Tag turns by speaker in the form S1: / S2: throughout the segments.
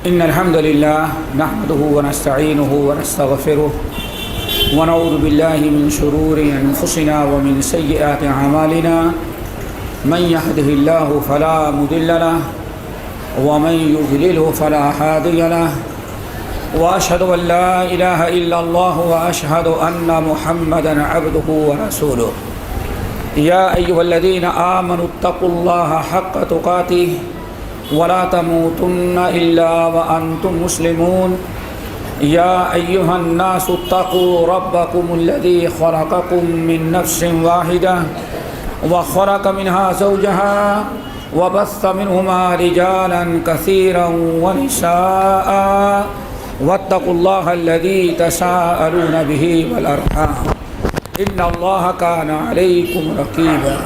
S1: إن الحمد لله نحمده ونستعينه ونستغفره ونعوذ بالله من شرور أنفسنا ومن سيئات أعمالنا من يهده الله فلا مضل له ومن يضلله فلا هادي له وأشهد أن لا إله إلا الله وأشهد أن محمدا عبده ورسوله يا أيها الذين آمنوا اتقوا الله حق تقاته ولا تموتن إلا وأنتم مسلمون يا أيها الناس اتقوا ربكم الذي خلقكم من نفس واحدة وخلق منها زوجها وبث منهما رجالا كثيرا ونساء واتقوا الله الذي تساءلون به والأرحام إن الله كان عليكم رقيبا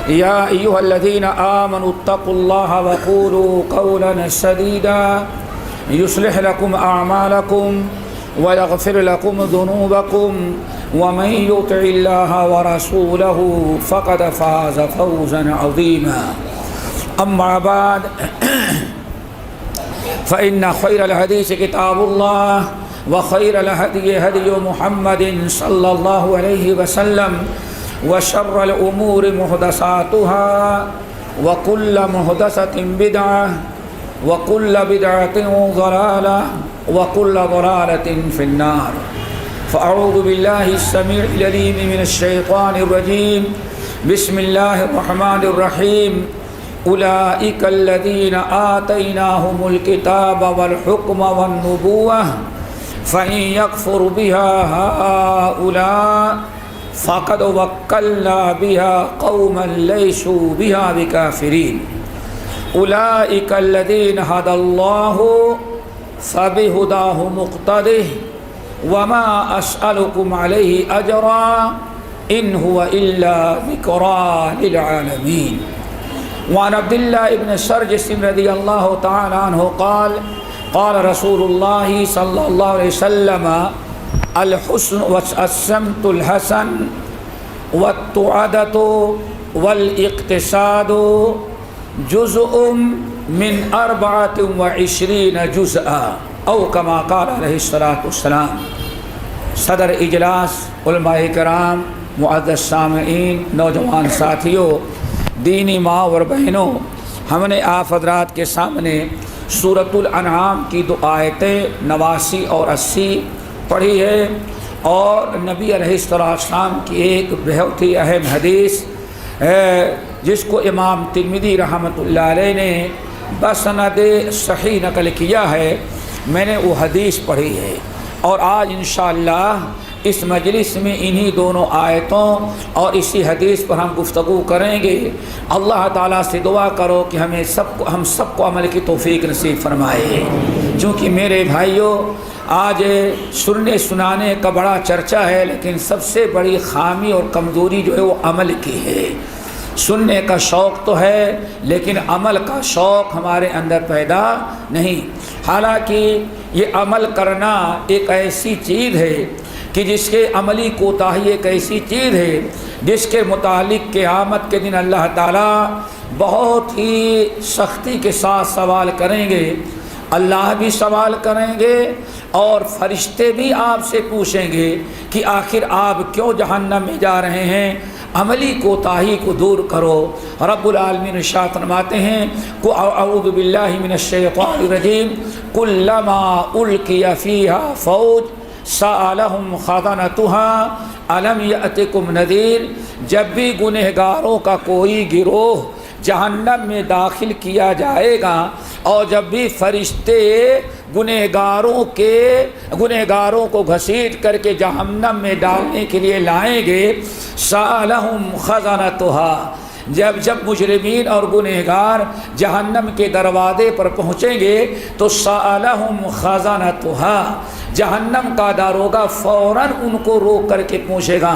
S1: يا أيها الذين آمنوا اتقوا الله وقولوا قولا سديدا يصلح لكم أعمالكم ويغفر لكم ذنوبكم ومن يطع الله ورسوله فقد فاز فوزا عظيما أما بعد فإن خير الحديث كتاب الله وخير الهدي هدي محمد صلى الله عليه وسلم وشر الأمور محدثاتها وكل محدثة بدعة وكل بدعة ضلالة وكل ضلالة في النار فأعوذ بالله السميع العليم من الشيطان الرجيم بسم الله الرحمن الرحيم أولئك الذين آتيناهم الكتاب والحكم والنبوة فإن يكفر بها هؤلاء فقد وكلنا بها قوما ليسوا بها بكافرين أولئك الذين هدى الله فبهداه مقتده وما أسألكم عليه أجرا إن هو إلا ذكرى للعالمين وعن عبد الله بن سرجس رضي الله تعالى عنه قال قال رسول الله صلى الله عليه وسلم الحسن والسمت الحسن والتعادة والاقتصاد جزء من 24 جزءا او كما قال علیہ الصلاۃ والسلام۔ صدر اجلاس، علماء کرام، معزز سامعین، نوجوان ساتھیوں، دینی ماں اور بہنوں، ہم نے آپ حضرات کے سامنے سورۃ الانعام کی 2 آیتیں 89 اور 80 پڑھی ہے اور نبی علیہ السلام کی ایک بہت ہی اہم حدیث ہے جس کو امام ترمذی رحمۃ اللہ علیہ نے بسند صحیح نقل کیا ہے۔ میں نے وہ حدیث پڑھی ہے اور آج انشاءاللہ اس مجلس میں انہی دونوں آیتوں اور اسی حدیث پر ہم گفتگو کریں گے۔ اللہ تعالیٰ سے دعا کرو کہ ہم سب کو عمل کی توفیق نصیب فرمائے، چونکہ میرے بھائیوں آج سننے سنانے کا بڑا چرچا ہے، لیکن سب سے بڑی خامی اور کمزوری جو ہے وہ عمل کی ہے۔ سننے کا شوق تو ہے لیکن عمل کا شوق ہمارے اندر پیدا نہیں۔ حالانکہ یہ عمل کرنا ایک ایسی چیز ہے کہ جس کے عملی کوتاہی ایک ایسی چیز ہے جس کے متعلق قیامت کے دن اللہ تعالیٰ بہت ہی سختی کے ساتھ سوال کریں گے۔ اللہ بھی سوال کریں گے اور فرشتے بھی آپ سے پوچھیں گے کہ آخر آپ کیوں جہنم میں جا رہے ہیں، عملی کوتاہی کو دور کرو۔ رب العالمین ارشاد فرماتے ہیں کہ اعوذ باللہ من الشیطان الرجیم کلما القی فیہا فوج سألہم خزنتها الم یأتکم نذیر، جب بھی گنہگاروں کا کوئی گروہ جہنم میں داخل کیا جائے گا اور جب بھی فرشتے گنہگاروں کو گھسیٹ کر کے جہنم میں ڈالنے کے لیے لائیں گے، سألہم خزنتها، جب مجرمین اور گنہگار جہنم کے دروازے پر پہنچیں گے تو سألہم خزنتها، جہنم کا داروغہ فوراً ان کو روک کر کے پوچھے گا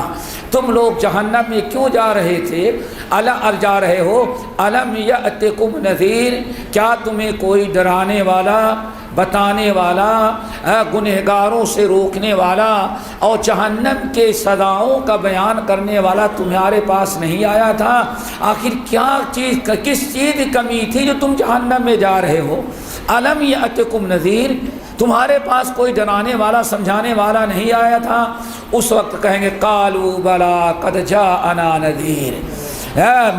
S1: تم لوگ جہنم میں کیوں جا رہے تھے، جا رہے ہو، الم یأتکم نذیر، کیا تمہیں کوئی ڈرانے والا بتانے والا، گنہگاروں سے روکنے والا اور جہنم کے سزاؤں کا بیان کرنے والا تمہارے پاس نہیں آیا تھا؟ آخر کس چیز کی کمی تھی جو تم جہنم میں جا رہے ہو؟ الم یأتکم نذیر، تمہارے پاس کوئی ڈرانے والا سمجھانے والا نہیں آیا تھا؟ اس وقت کہیں گے قالوا بلا قد جاءنا نذیر،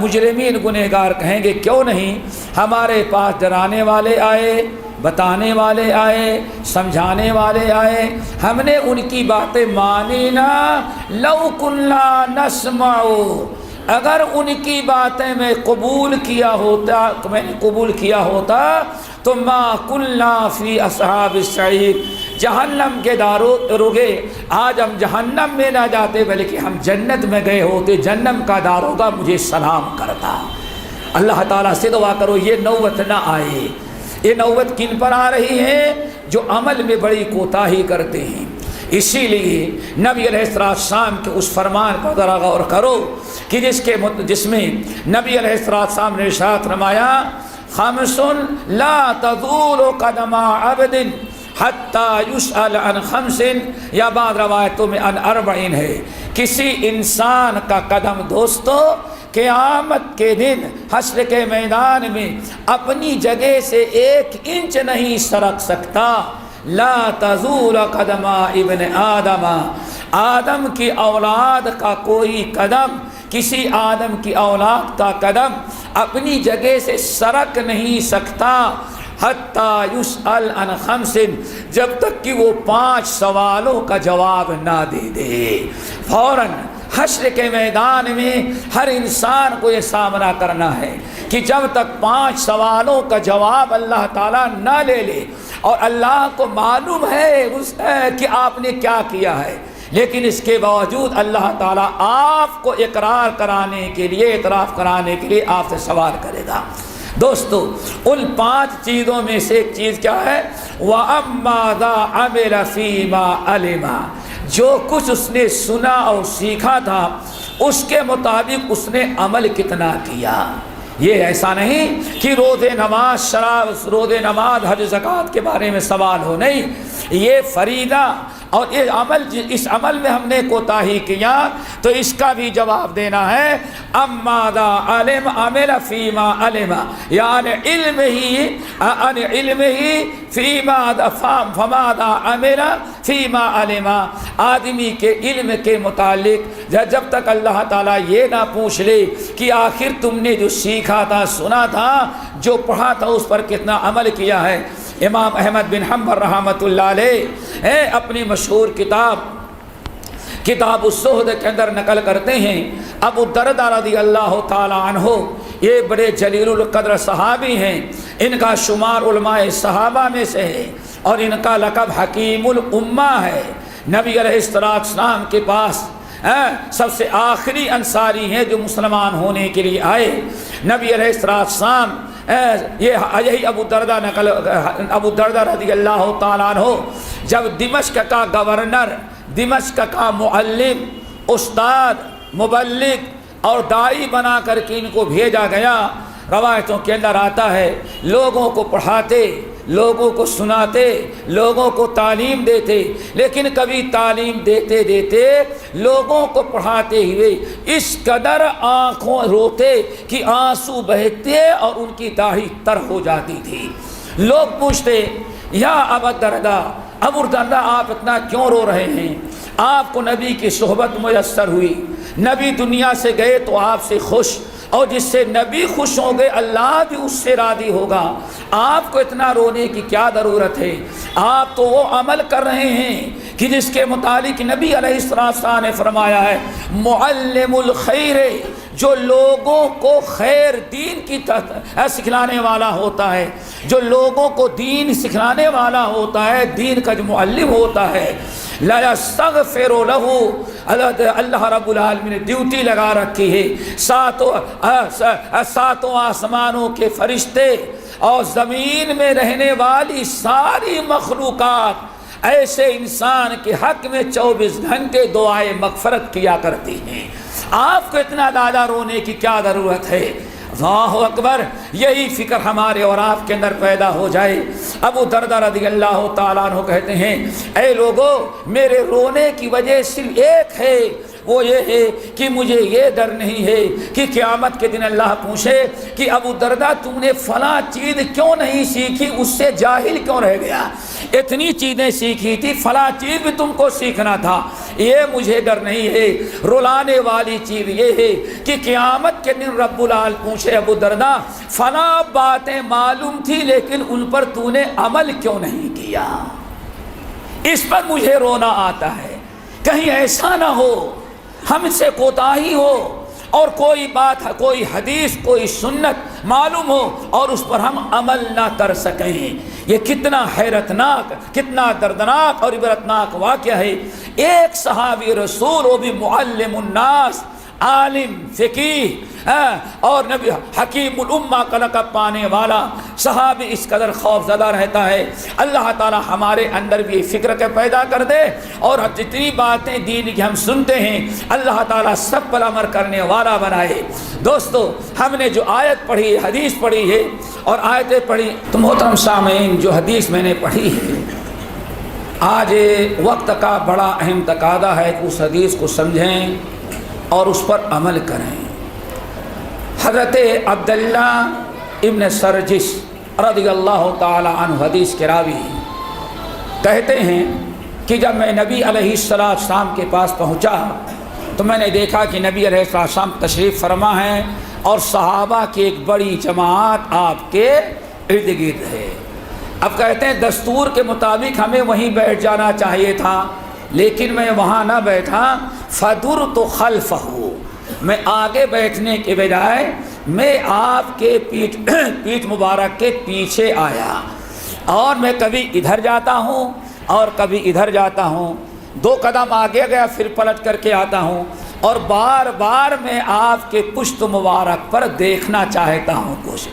S1: مجرمین گنہگار کہیں گے کیوں نہیں، ہمارے پاس ڈرانے والے آئے، بتانے والے آئے، سمجھانے والے آئے، ہم نے ان کی باتیں مانی نا، لو کنا نسمع، اگر ان کی باتیں میں قبول کیا ہوتا تو ما کنا فی اصحاب السعیر، جہنم کے داروغے آج ہم جہنم میں نہ جاتے بلکہ ہم جنت میں گئے ہوتے، جہنم کا داروغہ مجھے سلام کرتا۔ اللہ تعالیٰ سے دعا کرو یہ نوبت نہ آئے۔ یہ نوبت کن پر آ رہی ہے؟ جو عمل میں بڑی کوتاہی کرتے ہیں۔ اسی لیے نبی علیہ السلام کے اس فرمان پر ذرا غور کرو کہ جس میں نبی علیہ السلام نے ارشاد فرمایا خمس لا تزول قدم عبد حتی یسأل عن خمس، یا بعض روایتوں میں عن 40 ہے، کسی انسان کا قدم دوستو قیامت کے دن حشر کے میدان میں اپنی جگہ سے 1 انچ نہیں سرک سکتا۔ لا تزول قدم ابن آدم، آدم کی اولاد کا کوئی قدم، کسی آدم کی اولاد کا قدم اپنی جگہ سے سرک نہیں سکتا حتی یسأل عن خمس، جب تک کہ وہ 5 سوالوں کا جواب نہ دے دے۔ فوراً حشر کے میدان میں ہر انسان کو یہ سامنا کرنا ہے کہ جب تک 5 سوالوں کا جواب اللہ تعالیٰ نہ لے لے، اور اللہ کو معلوم ہے کہ آپ نے کیا کیا ہے، لیکن اس کے باوجود اللہ تعالیٰ آپ کو اقرار کرانے کے لیے، اعتراف کرانے کے لیے آپ سے سوال کرے گا۔ دوستو ان 5 چیزوں میں سے ایک چیز کیا ہے؟ وَأَمَّا ذَا عَمِلَ فِي مَا عَلِمَ، جو کچھ اس نے سنا اور سیکھا تھا اس کے مطابق اس نے عمل کتنا کیا۔ یہ ایسا نہیں کہ روزے نماز، شراب، روزے نماز، حج زکوٰۃ کے بارے میں سوال ہو، نہیں، یہ فریضہ اور اس عمل میں ہم نے کوتاہی کیا تو اس کا بھی جواب دینا ہے۔ اما ذا علم عمل فیما علم، یعنی علم ہی فیما فماذا عمل فیما علم، آدمی کے علم کے متعلق جب تک اللہ تعالیٰ یہ نہ پوچھ لے کہ آخر تم نے جو سیکھا تھا، سنا تھا، جو پڑھا تھا اس پر کتنا عمل کیا ہے۔ امام احمد بن حنبل رحمۃ اللہ علیہ اپنی مشہور کتاب الزہد کے اندر نقل کرتے ہیں، ابو الدرداء رضی اللہ تعالی عنہ یہ بڑے جلیل القدر صحابی ہیں، ان کا شمار علماء صحابہ میں سے ہے اور ان کا لقب حکیم الامہ ہے۔ نبی علیہ السلام کے پاس سب سے آخری انصاری ہیں جو مسلمان ہونے کے لیے آئے۔ نبی علیہ السلام یہی ابو الدرداء رضی اللہ تعالیٰ عنہ جب دمشق کا گورنر، دمشق کا معلم، استاد، مبلغ اور داعی بنا کر کے ان کو بھیجا گیا، روایتوں کے اندر آتا ہے لوگوں کو پڑھاتے، لوگوں کو سناتے، لوگوں کو تعلیم دیتے، لیکن کبھی تعلیم دیتے دیتے لوگوں کو پڑھاتے ہوئے اس قدر آنکھوں روتے کہ آنسو بہتے اور ان کی داڑھی تر ہو جاتی تھی۔ لوگ پوچھتے یا ابو الدرداء آپ اتنا کیوں رو رہے ہیں؟ آپ کو نبی کی صحبت میسر ہوئی، نبی دنیا سے گئے تو آپ سے خوش، اور جس سے نبی خوش ہوں گے اللہ بھی اس سے راضی ہوگا، آپ کو اتنا رونے کی کیا ضرورت ہے؟ آپ تو وہ عمل کر رہے ہیں کہ جس کے متعلق نبی علیہ السلام نے فرمایا ہے معلم الخیر، جو لوگوں کو خیر دین کی سکھلانے والا ہوتا ہے، جو لوگوں کو دین سکھلانے والا ہوتا ہے، دین کا جو معلم ہوتا ہے، لا یستغفر لہ، اللہ رب العالمین نے ڈیوٹی لگا رکھی ہے، ساتوں آسمانوں کے فرشتے اور زمین میں رہنے والی ساری مخلوقات ایسے انسان کے حق میں 24 گھنٹے دعائے مغفرت کیا کرتی ہیں۔ آپ کو اتنا زیادہ رونے کی کیا ضرورت ہے؟ اللہ اکبر، یہی فکر ہمارے اور آپ کے اندر پیدا ہو جائے۔ ابو درداء رضی اللہ تعالیٰ عنہ کہتے ہیں اے لوگو، میرے رونے کی وجہ صرف ایک ہے، وہ یہ ہے کہ مجھے یہ ڈر نہیں ہے کہ قیامت کے دن اللہ پوچھے کہ ابو درداء تم نے فلاں چیز کیوں نہیں سیکھی، اس سے جاہل کیوں رہ گیا، اتنی چیزیں سیکھی تھی، فلاں چیز بھی تم کو سیکھنا تھا۔ یہ مجھے ڈر نہیں ہے، رلانے والی چیز یہ ہے کہ قیامت کے دن رب العال پوچھے ابو درداء فلاں باتیں معلوم تھی لیکن ان پر تو نے عمل کیوں نہیں کیا، اس پر مجھے رونا آتا ہے۔ کہیں ایسا نہ ہو ہم سے کوتاہی ہو اور کوئی بات، کوئی حدیث، کوئی سنت معلوم ہو اور اس پر ہم عمل نہ کر سکیں۔ یہ کتنا حیرتناک، کتنا دردناک اور عبرتناک واقعہ ہے۔ ایک صحابی رسول، وہ بھی معلم الناس، عالم، فقیہ اور نبی حکیم الامہ کا لقب پانے والا صحابی اس قدر خوف زدہ رہتا ہے۔ اللہ تعالی ہمارے اندر بھی فکر کے پیدا کر دے اور جتنی باتیں دین کی ہم سنتے ہیں اللہ تعالی سب پر عمل کرنے والا بنائے۔ دوستو، ہم نے جو آیت پڑھی، حدیث پڑھی ہے اور آیتیں پڑھی، تو محترم سامعین جو حدیث میں نے پڑھی ہے، آج وقت کا بڑا اہم تقاضا ہے کہ اس حدیث کو سمجھیں اور اس پر عمل کریں۔ حضرت عبداللہ ابن سرجس رضی اللہ تعالی عنہ حدیث کے راوی کہتے ہیں کہ جب میں نبی علیہ السلام کے پاس پہنچا تو میں نے دیکھا کہ نبی علیہ السلام تشریف فرما ہیں اور صحابہ کی ایک بڑی جماعت آپ کے ارد گرد ہے۔ اب کہتے ہیں دستور کے مطابق ہمیں وہیں بیٹھ جانا چاہیے تھا، لیکن میں وہاں نہ بیٹھا، فدرت خلفہ، میں آگے بیٹھنے کے بجائے میں آپ کے پیٹھ مبارک کے پیچھے آیا، اور میں کبھی ادھر جاتا ہوں اور کبھی ادھر جاتا ہوں، 2 قدم آگے گیا پھر پلٹ کر کے آتا ہوں، اور بار بار میں آپ کے پشت مبارک پر دیکھنا چاہتا ہوں کچھ۔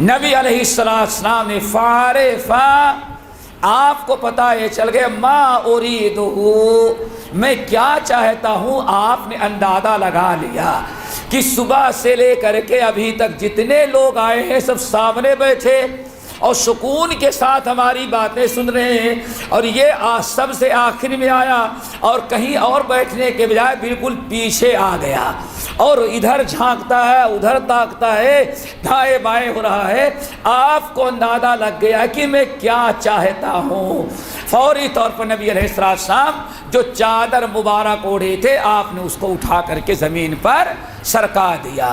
S1: نبی علیہ السلام نے فارفا، آپ کو پتہ یہ چل گیا ما اریدہ، میں کیا چاہتا ہوں، آپ نے اندازہ لگا لیا کہ صبح سے لے کر کے ابھی تک جتنے لوگ آئے ہیں سب سامنے بیٹھے اور سکون کے ساتھ ہماری باتیں سن رہے ہیں، اور یہ سب سے آخر میں آیا اور کہیں اور بیٹھنے کے بجائے بالکل پیچھے آ گیا اور ادھر جھانکتا ہے، ادھر تاکتا ہے، دائیں بائیں ہو رہا ہے۔ آپ کو اندازہ لگ گیا کہ میں کیا چاہتا ہوں۔ فوری طور پر نبی علیہ السلام جو چادر مبارک اوڑھے تھے آپ نے اس کو اٹھا کر کے زمین پر سرکا دیا،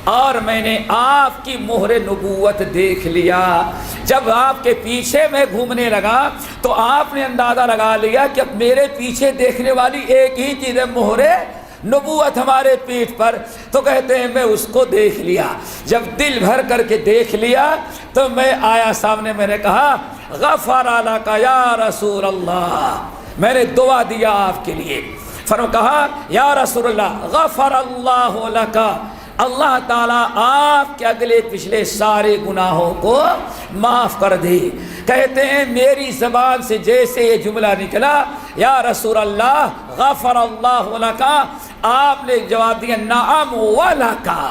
S1: اور میں نے آپ کی مہر نبوت دیکھ لیا۔ جب آپ کے پیچھے میں گھومنے لگا تو آپ نے اندازہ لگا لیا کہ اب میرے پیچھے دیکھنے والی ایک ہی چیز ہے، مہر نبوت ہمارے پیٹھ پر۔ تو کہتے ہیں میں اس کو دیکھ لیا، جب دل بھر کر کے دیکھ لیا تو میں آیا سامنے، میں نے کہا غفر لک یا رسول اللہ، میں نے دعا دیا آپ کے لیے، کہا یا رسول اللہ غفر اللہ لک، اللہ تعالیٰ آپ کے اگلے پچھلے سارے گناہوں کو معاف کر دے۔ کہتے ہیں میری زبان سے جیسے یہ جملہ نکلا یا رسول اللہ غفر اللہ لک، آپ نے جواب دیا نعم ولکا،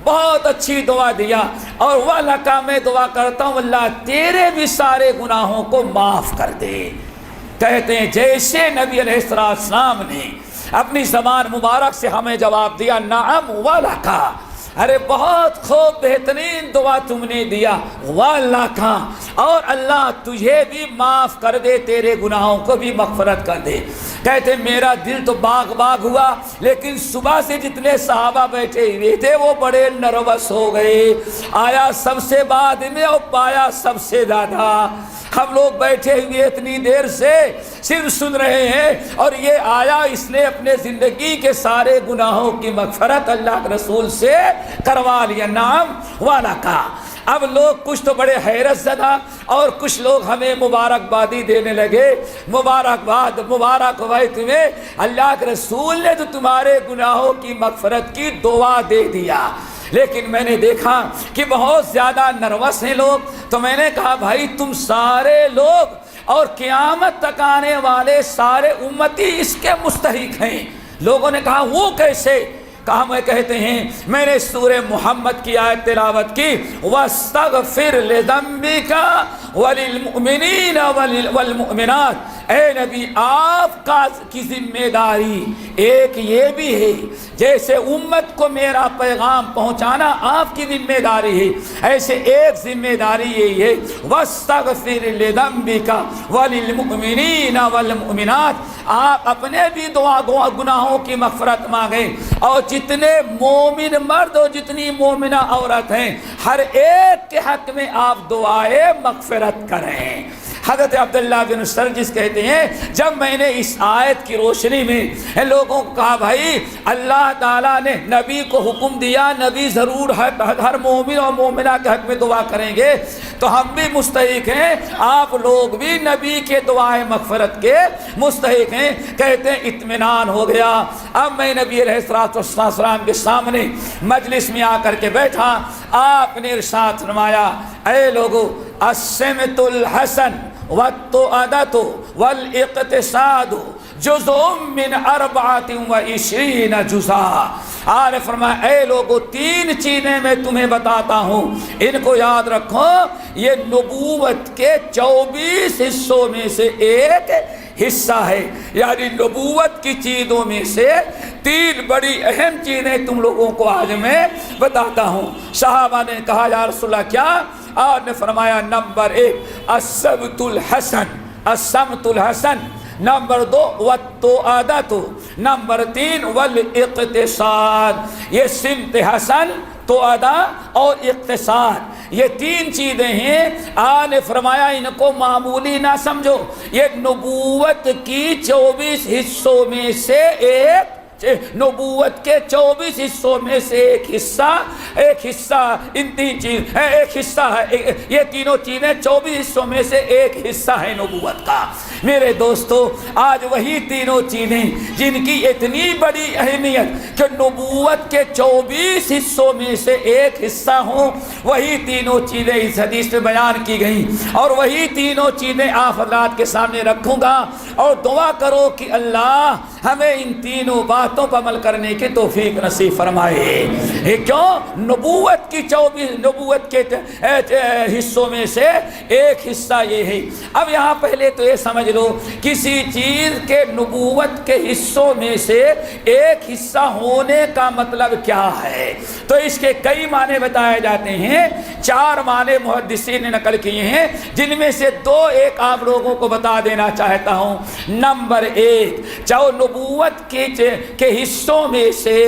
S1: بہت اچھی دعا دیا، اور ولکا میں دعا کرتا ہوں اللہ تیرے بھی سارے گناہوں کو معاف کر دے۔ کہتے ہیں جیسے نبی علیہ السلام نے اپنی زبان مبارک سے ہمیں جواب دیا نعم ولکا، ارے بہت خوب بہترین دعا تم نے دیا، ولکا، اور اللہ تجھے بھی معاف کر دے، تیرے گناہوں کو بھی مغفرت کر دے۔ کہتے میرا دل تو باغ باغ ہوا، لیکن صبح سے جتنے صحابہ بیٹھے ہوئے تھے وہ بڑے نروس ہو گئے، آیا سب سے بعد میں اور پایا سب سے زیادہ۔ ہم لوگ بیٹھے ہوئے اتنی دیر سے صرف سن رہے ہیں، اور یہ آیا اس نے اپنے زندگی کے سارے گناہوں کی مغفرت اللہ کے رسول سے کروا لیا، نعم ولکا۔ اب لوگ کچھ تو بڑے حیرت زدہ اور کچھ لوگ ہمیں مبارکبادی دینے لگے، مبارکباد، مبارک ہوئے تمہیں، اللہ کے رسول نے تو تمہارے گناہوں کی مغفرت کی دعا دے دیا۔ لیکن میں نے دیکھا کہ بہت زیادہ نروس ہیں لوگ، تو میں نے کہا بھائی تم سارے لوگ اور قیامت تک آنے والے سارے امتی اس کے مستحق ہیں۔ لوگوں نے کہا وہ کیسے؟ کہا میں کہتے ہیں میں نے سورہ محمد کی آیت تلاوت کی وَاسْتَغْفِرْ لِذَنبِكَ وَلِلْمُؤْمِنِينَ وَالْمُؤْمِنَاتِ، اے نبی آپ کی ذمہ داری ایک یہ بھی ہے جیسے امت کو میرا پیغام پہنچانا آپ کی ذمہ داری ہے، ایسے ایک ذمہ داری یہی ہے وَاسْتَغْفِرْ لِذَنبِكَ وَلِلْمُؤْمِنِينَ وَالْمُؤْمِنَاتِ، آپ اپنے بھی گناہوں کی مغفرت مانگیں، اور جتنے مومن مرد اور جتنی مومنہ عورت ہیں ہر ایک کے حق میں آپ دعائے مغفرت کریں۔ حضرت عبداللہ بن سرجس کہتے ہیں جب میں نے اس آیت کی روشنی میں لوگوں کو کہا بھائی اللہ تعالیٰ نے نبی کو حکم دیا نبی ضرور ہر مومن اور مومنہ کے حق میں دعا کریں گے، تو ہم بھی مستحق ہیں، آپ لوگ بھی نبی کے دعائے مغفرت کے مستحق ہیں۔ کہتے ہیں اطمینان ہو گیا۔ اب میں نبی علیہ السلام کے سامنے مجلس میں آ کر کے بیٹھا، آپ نے ارشاد فرمایا اے لوگو السمت الحسن والتؤدۃ والاقتصاد جزء من 24 جزءا۔ آپ نے فرمایا اے لوگو تین چیزیں میں تمہیں بتاتا ہوں، ان کو یاد رکھو، یہ نبوت کے 24 حصوں میں سے ایک حصہ ہے، یعنی نبوت کی چیزوں میں سے تین بڑی اہم چیزیں تم لوگوں کو آج میں بتاتا ہوں۔ صحابہ نے کہا یا رسول اللہ کیا؟ آپ نے فرمایا نمبر 1 السمت الحسن، السمت الحسن، نمبر 2 والتؤدۃ، نمبر 3 والاقتصاد۔ یہ سمت حسن، تؤدہ اور اقتصاد یہ تین چیزیں ہیں۔ آپ نے فرمایا ان کو معمولی نہ سمجھو، یہ نبوت کی 24 حصوں میں سے ایک، نبوت کے 24 حصوں میں سے ایک حصہ ان تین چیز ایک حصہ ہے، یہ تینوں چیزیں 24 حصوں میں سے ایک حصہ ہے نبوت کا۔ میرے دوستو آج وہی تینوں چیزیں جن کی اتنی بڑی اہمیت کہ نبوت کے 24 حصوں میں سے ایک حصہ ہوں، وہی تینوں چیزیں اس حدیث میں بیان کی گئیں، اور وہی تینوں چیزیں آپ حضرات کے سامنے رکھوں گا، اور دعا کرو کہ اللہ ہمیں ان تینوں باتوں پر عمل کرنے کی توفیق نصیب فرمائے۔ کیوں؟ نبوت کی 24 نبوت کے حصوں میں سے ایک حصہ یہ ہے۔ اب یہاں پہلے تو یہ سمجھ لو کسی چیز کے نبوت کے حصوں میں سے ایک حصہ ہونے کا مطلب کیا ہے، تو اس کے کئی معنی بتائے جاتے ہیں، 4 معنی محدثین نے نقل کیے ہیں، جن میں سے 2 ایک آپ لوگوں کو بتا دینا چاہتا ہوں۔ نمبر 1 جو نبوت کے حصوں میں سے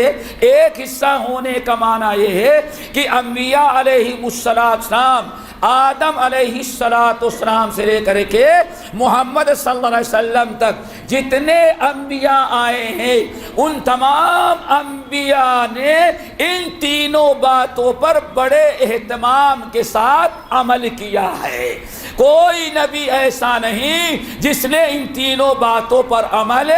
S1: ایک حصہ ہونے کا معنی یہ ہے کہ انبیاء علیہ السلام، آدم علیہ السلام سے لے کر کے محمد صلی اللہ علیہ وسلم تک جتنے انبیاء آئے ہیں ان تمام انبیاء نے ان تینوں باتوں پر بڑے اہتمام کے ساتھ عمل کیا ہے۔ کوئی نبی ایسا نہیں جس نے ان تینوں باتوں پر عمل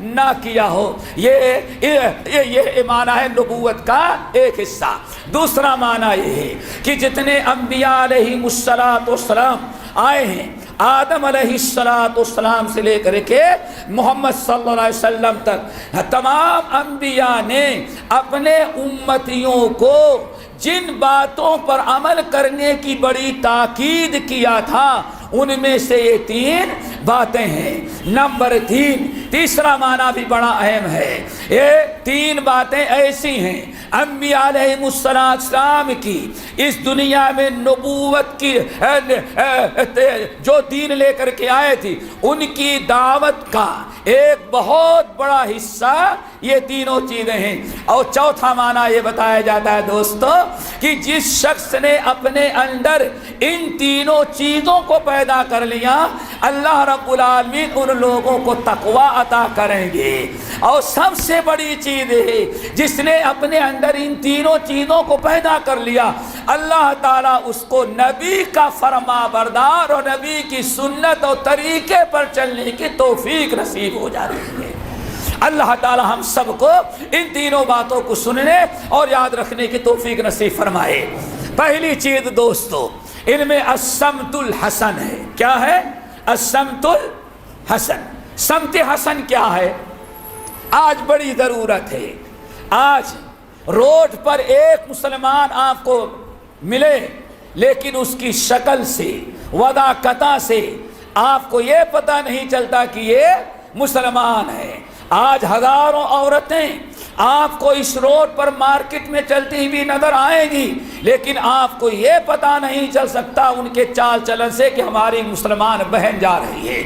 S1: نہ کیا ہو۔ یہ معنی ہے نبوت کا ایک حصہ۔ دوسرا معنی یہ ہے کہ جتنے انبیاء علیہ السلام آئے ہیں، آدم علیہ السلام سے لے کر کے محمد صلی اللہ علیہ وسلم تک، تمام انبیاء نے اپنے امتیوں کو جن باتوں پر عمل کرنے کی بڑی تاکید کیا تھا ان میں سے یہ 3 باتیں ہیں۔ نمبر 3 تیسرا معنی بھی بڑا اہم ہے۔ یہ 3 باتیں ایسی ہیں انبیاء علیہ السلام کی اس دنیا میں نبوت کی جو دین لے کر کے آئے تھی ان کی دعوت کا ایک بہت بڑا حصہ یہ تینوں چیزیں ہیں۔ اور چوتھا معنی یہ بتایا جاتا ہے دوستو کہ جس شخص نے اپنے اندر ان تینوں چیزوں کو پیدا کر لیا اللہ رب العالمین ان لوگوں کو تقوی عطا کریں گے۔ اور سب سے بڑی چیز ہے جس نے اپنے اندر ان تینوں چیزوں کو پیدا کر لیا اللہ تعالیٰ اس کو نبی کا فرما بردار اور نبی کی سنت اور طریقے پر چلنے کی توفیق نصیب ہو جاتی ہے۔ اللہ تعالی ہم سب کو ان تینوں باتوں کو سننے اور یاد رکھنے کی توفیق نصیب فرمائے۔ پہلی چیز دوستو ان میں السمت الحسن ہے۔ کیا ہے؟ السمت الحسن۔ سمت حسن کیا ہے؟ آج بڑی ضرورت ہے۔ آج روڈ پر ایک مسلمان آپ کو ملے لیکن اس کی شکل سے وضاقتہ سے آپ کو یہ پتہ نہیں چلتا کہ یہ مسلمان ہے۔ آج ہزاروں عورتیں آپ کو اس روڈ پر مارکیٹ میں چلتی ہوئی نظر آئیں گی لیکن آپ کو یہ پتہ نہیں چل سکتا ان کے چال چلن سے کہ ہماری مسلمان بہن جا رہی ہے۔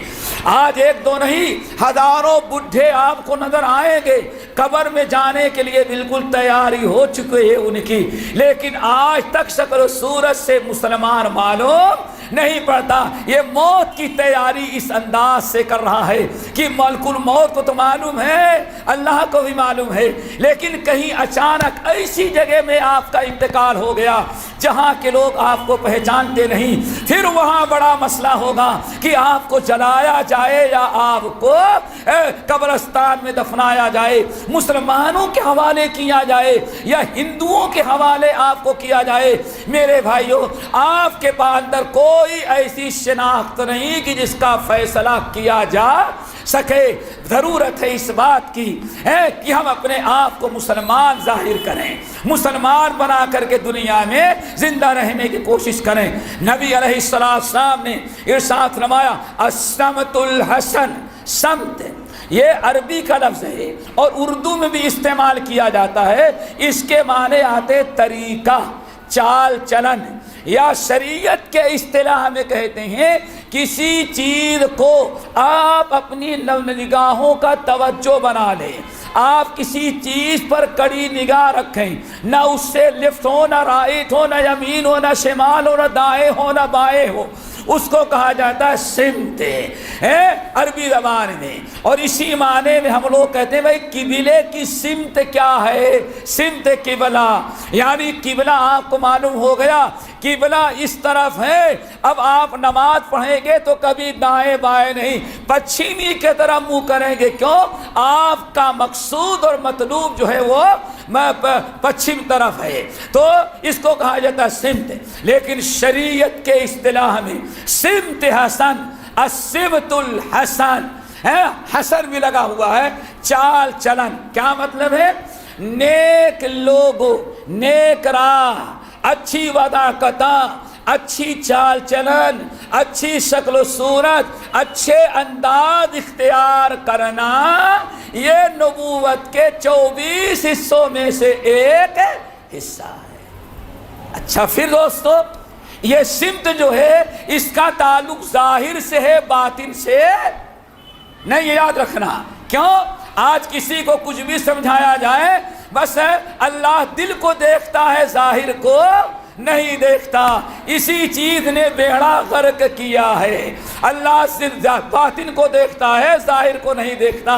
S1: آج ایک دو نہیں ہزاروں بڈھے آپ کو نظر آئیں گے قبر میں جانے کے لیے بالکل تیاری ہو چکے ہے ان کی، لیکن آج تک شکل و صورت سے مسلمان معلوم نہیں پڑتا۔ یہ موت کی تیاری اس انداز سے کر رہا ہے کہ ملک الموت کو تو معلوم ہے، اللہ کو بھی معلوم ہے، لیکن کہیں اچانک ایسی جگہ میں آپ کا انتقال ہو گیا جہاں کے لوگ آپ کو پہچانتے نہیں، پھر وہاں بڑا مسئلہ ہوگا کہ آپ کو جلایا جائے یا آپ کو قبرستان میں دفنایا جائے، مسلمانوں کے حوالے کیا جائے یا ہندوؤں کے حوالے آپ کو کیا جائے۔ میرے بھائیوں، آپ کے اندر کوئی ایسی شناخت نہیں کہ جس کا فیصلہ کیا جا سکے۔ ضرورت ہے اس بات کی ہے کہ ہم اپنے آپ کو مسلمان ظاہر کریں، مسلمان بنا کر کے دنیا میں زندہ رہنے کی کوشش کریں۔ نبی علیہ السلام نے ارشاد فرمایا السمت الحسن، سمت یہ عربی کا لفظ ہے اور اردو میں بھی استعمال کیا جاتا ہے، اس کے معنی آتے طریقہ، چال چلن، یا شریعت کے اصطلاح میں کہتے ہیں کسی چیز کو آپ اپنی نگاہوں کا توجہ بنا لیں، آپ کسی چیز پر کڑی نگاہ رکھیں، نہ اس سے لیفٹ ہو، نہ رائٹ ہو، نہ یمین ہو، نہ شمال ہو، نہ دائیں ہو، نہ بائیں ہو، اس کو کہا جاتا ہے سمت ہے عربی زبان میں۔ اور اسی معنی میں ہم لوگ کہتے ہیں بھائی قبلے کی سمت کیا ہے؟ سمت قبلہ، یعنی قبلہ آپ کو معلوم ہو گیا، قبلہ اس طرف ہے۔ اب آپ نماز پڑھیں گے تو کبھی دائیں بائیں نہیں، پچھمی کی طرف منہ کریں گے، کیوں؟ آپ کا مقصود اور مطلوب جو ہے وہ پچھم طرف ہے، تو اس کو کہا جاتا ہے سمت۔ لیکن شریعت کے اصطلاح میں سمت حسن، السمت الحسن ہے، حسن بھی لگا ہوا ہے، چال چلن۔ کیا مطلب ہے؟ نیک لوگوں، نیک راہ، اچھی وضاقتہ، اچھی چال چلن، اچھی شکل و صورت، اچھے انداز اختیار کرنا، یہ نبوت کے 24 حصوں میں سے ایک حصہ ہے۔ اچھا پھر دوستو، یہ سمت جو ہے اس کا تعلق ظاہر سے ہے، باطن سے نہیں، یہ یاد رکھنا۔ کیوں؟ آج کسی کو کچھ بھی سمجھایا جائے بس اللہ دل کو دیکھتا ہے، ظاہر کو نہیں دیکھتا۔ اسی چیز نے بیڑا غرق کیا ہے۔ اللہ صرف باطن کو دیکھتا ہے، ظاہر کو نہیں دیکھتا۔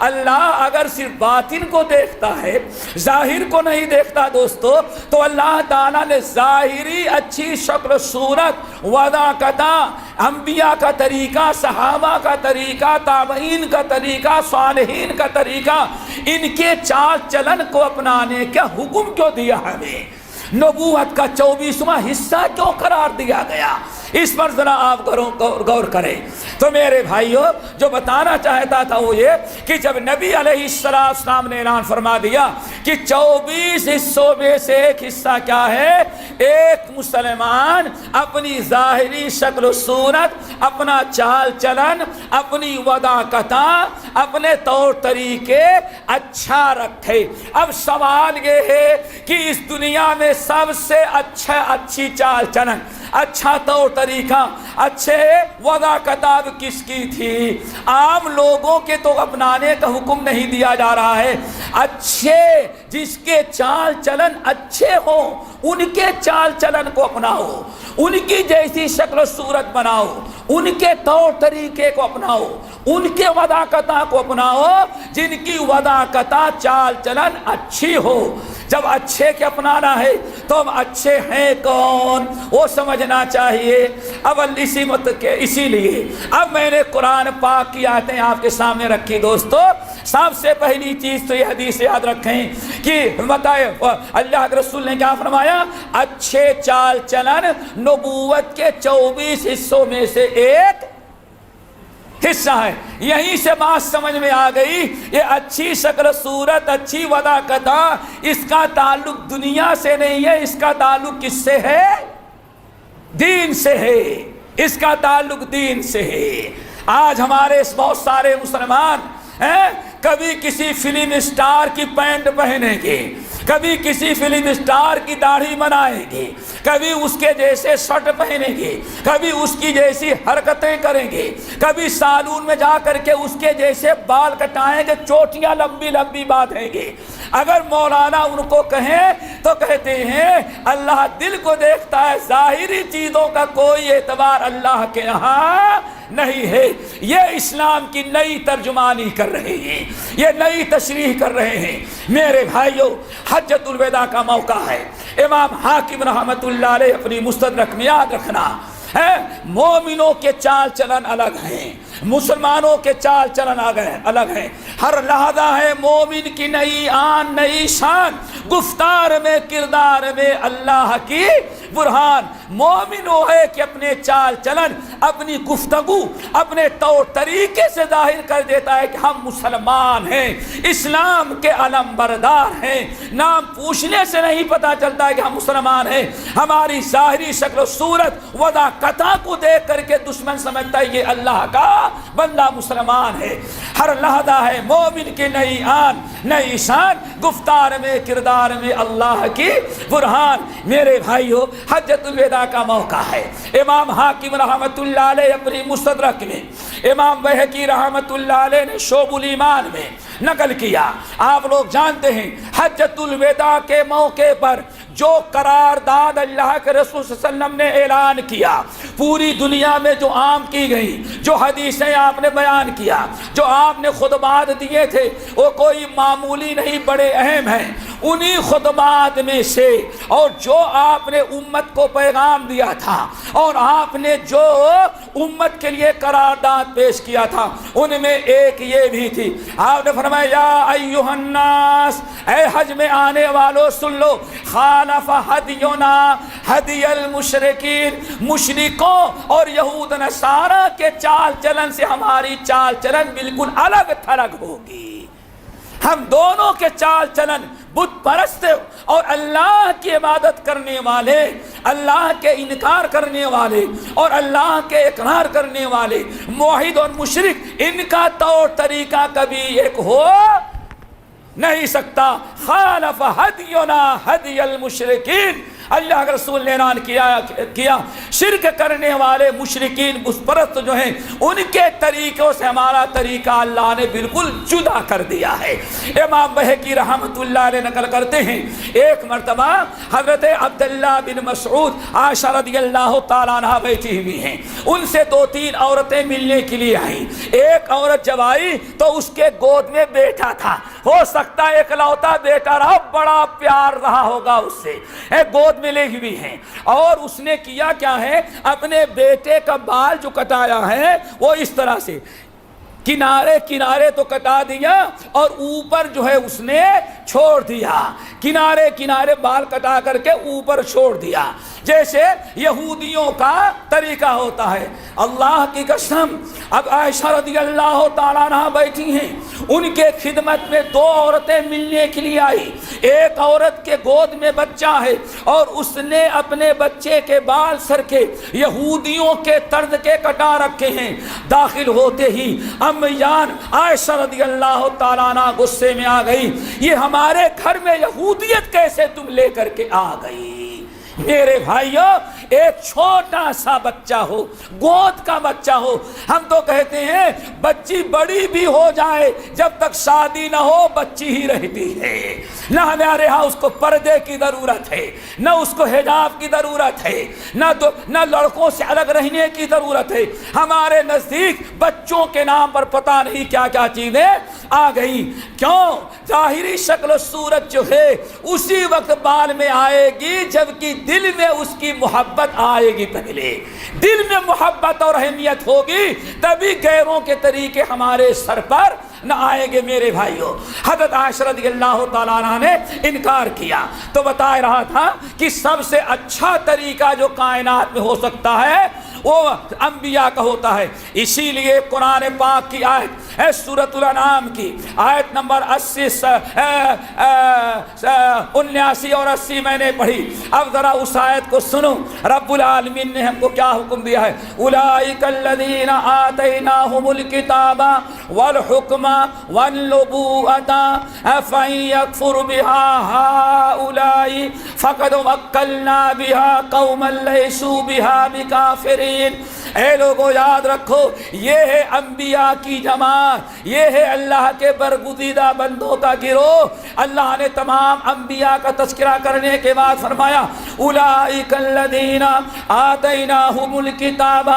S1: اللہ اگر صرف باطن کو دیکھتا ہے، ظاہر کو نہیں دیکھتا دوستو، تو اللہ تعالیٰ نے ظاہری اچھی شکل صورت، وضاقتہ، انبیاء کا طریقہ، صحابہ کا طریقہ، تابعین کا طریقہ، صالحین کا طریقہ، ان کے چال چلن کو اپنانے کا حکم کیوں دیا ہمیں؟ نبوت کا 24واں حصہ کیوں قرار دیا گیا؟ اس پر ذرا آپ غور کریں۔ تو میرے بھائیوں، جو بتانا چاہتا تھا وہ یہ کہ جب نبی علیہ السلام نے اعلان فرما دیا کہ 24 حصوں میں سے ایک حصہ کیا ہے؟ ایک مسلمان اپنی ظاہری شکل و صورت، اپنا چال چلن، اپنی وضاقتہ، اپنے طور طریقے اچھا رکھے۔ اب سوال یہ ہے کہ اس دنیا میں سب سے اچھی چال چلن، اچھا طور طریقہ، اچھے وضاقتہ کس کی تھی؟ عام لوگوں کے تو اپنانے کا حکم نہیں دیا جا رہا ہے، اچھے جس کے چال چلن اچھے ہوں ان کے چال چلن کو اپناؤ، ان کی جیسی شکل و صورت بناؤ، ان کے طور طریقے کو اپناؤ، ان کے وضاقتہ کو اپناؤ جن کی وضاقتہ چال چلن اچھی ہو۔ جب اچھے کے اپنانا ہے تو ہم اچھے ہیں کون وہ سمجھنا چاہیے۔ اسی لیے اب میں نے قرآن پاک کی آیتیں آپ کے سامنے رکھی دوستو۔ سب سے پہلی چیز تو یہ حدیث یاد رکھیں کہ اللہ کے رسول نے کیا فرمایا؟ اچھے چال چلن نبوت کے 24 حصوں میں سے ایک حصہ ہے۔ یہیں سے بات سمجھ میں آ گئی، یہ اچھی شکل صورت، اچھی وضاقتہ، اس کا تعلق دنیا سے نہیں ہے، اس کا تعلق کس سے ہے؟ دین سے ہے، اس کا تعلق دین سے ہے۔ آج ہمارے بہت سارے مسلمان کبھی کسی فلم اسٹار کی پینٹ پہنیں گے، کبھی کسی فلم اسٹار کی داڑھی بنائیں گے، کبھی اس کے جیسے شرٹ پہنیں گے، کبھی اس کی جیسی حرکتیں کریں گے، کبھی سالون میں جا کر کے اس کے جیسے بال کٹائیں گے، چوٹیاں لمبی لمبی باندھیں گے۔ اگر مولانا ان کو کہیں تو کہتے ہیں اللہ دل کو دیکھتا ہے، ظاہری چیزوں کا کوئی اعتبار اللہ کے یہاں نہیں ہے۔ یہ اسلام کی نئی ترجمانی کر رہے ہیں، یہ نئی تشریح کر رہے ہیں۔ میرے بھائیوں، حجۃ الوداع کا موقع ہے۔ امام حاکم رحمۃ اللہ علیہ اپنی مستدرک میں یاد رکھنا ہے، مومنوں کے چال چلن الگ ہیں، مسلمانوں کے چال چلن الگ ہیں۔ ہر لحظہ ہے مومن کی نئی آن، نئی شان، گفتار میں، کردار میں اللہ کی برہان۔ مومن وہ ہے کہ اپنے چال چلن، اپنی گفتگو، اپنے طور طریقے سے ظاہر کر دیتا ہے کہ ہم مسلمان ہیں، اسلام کے علم بردار ہیں۔ نام پوچھنے سے نہیں پتہ چلتا ہے کہ ہم مسلمان ہیں، ہماری ظاہری شکل و صورت، وضاقتہ کو دیکھ کر کے دشمن سمجھتا ہے یہ اللہ کا بندہ مسلمان ہے۔ ہر لحظہ ہے مومن کی نئی آن، نئی شان، گفتار میں، کردار میں اللہ کی برہان۔ میرے بھائیو، حجۃ الوداع کا موقع ہے۔ امام حاکم رحمۃ اللہ علیہ اپنی مستدرک میں، امام بہقی رحمۃ اللہ علیہ نے شعب الایمان میں نقل کیا۔ آپ لوگ جانتے ہیں حجۃ الوداع کے موقع پر جو قرارداد اللہ کے رسول صلی اللہ علیہ وسلم نے اعلان کیا، پوری دنیا میں جو عام کی گئی، جو حدیثیں آپ نے بیان کیا، جو آپ نے خطبات دیے تھے، وہ کوئی معمولی نہیں، بڑے اہم ہیں۔ انہی خطبات میں سے اور جو آپ نے امت کو پیغام دیا تھا اور آپ نے جو امت کے لیے قرارداد پیش کیا تھا، ان میں ایک یہ بھی تھی، آپ نے فرمایا یا ایھا الناس، اے حج میں آنے والوں سن لو، خالف ہدینا ہدی المشرکین، مشرکوں اور یہود نصارہ کے چال چلن سے ہماری چال چلن بالکل الگ تھلگ ہوگی۔ ہم دونوں کے چال چلن، بت پرست اور اللہ کی عبادت کرنے والے، اللہ کے انکار کرنے والے اور اللہ کے اقرار کرنے والے، موحد اور مشرک، ان کا طور طریقہ کبھی ایک ہو نہیں سکتا۔ خالف ہدینا ہدی المشرکین، اللہ کے رسول نے اعلان کیا شرک کرنے والے مشرکین، بت پرست جو ہیں، ان کے طریقوں سے ہمارا طریقہ اللہ نے بالکل جدا کر دیا ہے۔ امام بہقی رحمۃ اللہ علیہ نقل کرتے ہیں، ایک مرتبہ حضرت عبداللہ بن مسعود، عائشہ رضی اللہ تعالیٰ عنہ بیٹھی ہوئی ہیں، ان سے 2-3 عورتیں ملنے کے لیے آئیں۔ ایک عورت جب آئی تو اس کے گود میں بیٹا تھا، ہو سکتا ہے اکلوتا بیٹا رہا، بڑا پیار رہا ہوگا اس سے، گود میں لے ہوئی ہیں، اور اس نے کیا کیا ہے، اپنے بیٹے کا بال جو کٹایا ہے وہ اس طرح سے کنارے کنارے تو کٹا دیا اور اوپر جو ہے اس نے چھوڑ دیا، کنارے کنارے بال کٹا کر کے اوپر چھوڑ دیا، جیسے یہودیوں کا طریقہ ہوتا ہے۔ اللہ کی قسم، اب عائشہ رضی اللہ تعالیٰ عنہ بیٹھی ہیں، ان کے خدمت میں 2 عورتیں ملنے کے لیے آئی۔ ایک عورت کے گود میں بچہ ہے اور اس نے اپنے بچے کے بال سر کے یہودیوں کے طرز کے کٹا رکھے ہیں۔ داخل ہوتے ہی امی جان عائشہ رضی اللہ تعالیٰ عنہ غصے میں آ گئی، یہ ہمارے گھر میں یہودیت کیسے تم لے کر کے آ گئی؟ میرے بھائیوں، ایک چھوٹا سا بچہ ہو، گود کا بچہ ہو، ہم تو کہتے ہیں بچی بڑی بھی ہو جائے، جب تک شادی نہ ہو بچی ہی رہتی ہے، نہ ہمارے ہاں اس کو پردے کی ضرورت ہے، نہ اس کو حجاب کی ضرورت ہے، نہ لڑکوں سے الگ رہنے کی ضرورت ہے۔ ہمارے نزدیک بچوں کے نام پر پتہ نہیں کیا کیا چیزیں آ گئی۔ کیوں؟ ظاہری شکل و صورت جو ہے اسی وقت بال میں آئے گی جبکہ دل میں اس کی محبت آئے گی، پہلے دل میں محبت اور اہمیت ہوگی تبھی غیروں کے طریقے ہمارے سر پر نہ آئیں گے۔ میرے بھائیوں، حضرت عائشہ رضی اللہ تعالیٰ عنہ نے انکار کیا تو بتا رہا تھا کہ سب سے اچھا طریقہ جو کائنات میں ہو سکتا ہے وہ انبیاء کا ہوتا ہے۔ اسی لیے قرآن پاک کی آیت ہے سورۃ الانعام کی آیت نمبر 79 اور 80 میں نے پڑھی۔ اب ذرا اس آیت کو سنو، رب العالمین نے ہم کو کیا حکم دیا ہے۔ اولئک الذین آتیناہم الکتاب والحکم والنبوۃ فإن یکفر بها ہؤلاء فقد وکلنا بها قوما لیسوا بها بکافرین۔ اے لوگوں یاد رکھو، یہ ہے انبیاء کی جماعت، یہ ہے اللہ کے برگزیدہ بندوں کا گروہ۔ اللہ نے تمام انبیاء کا تذکرہ کرنے کے بعد فرمایا اولئک الذین آتیناہم الکتاب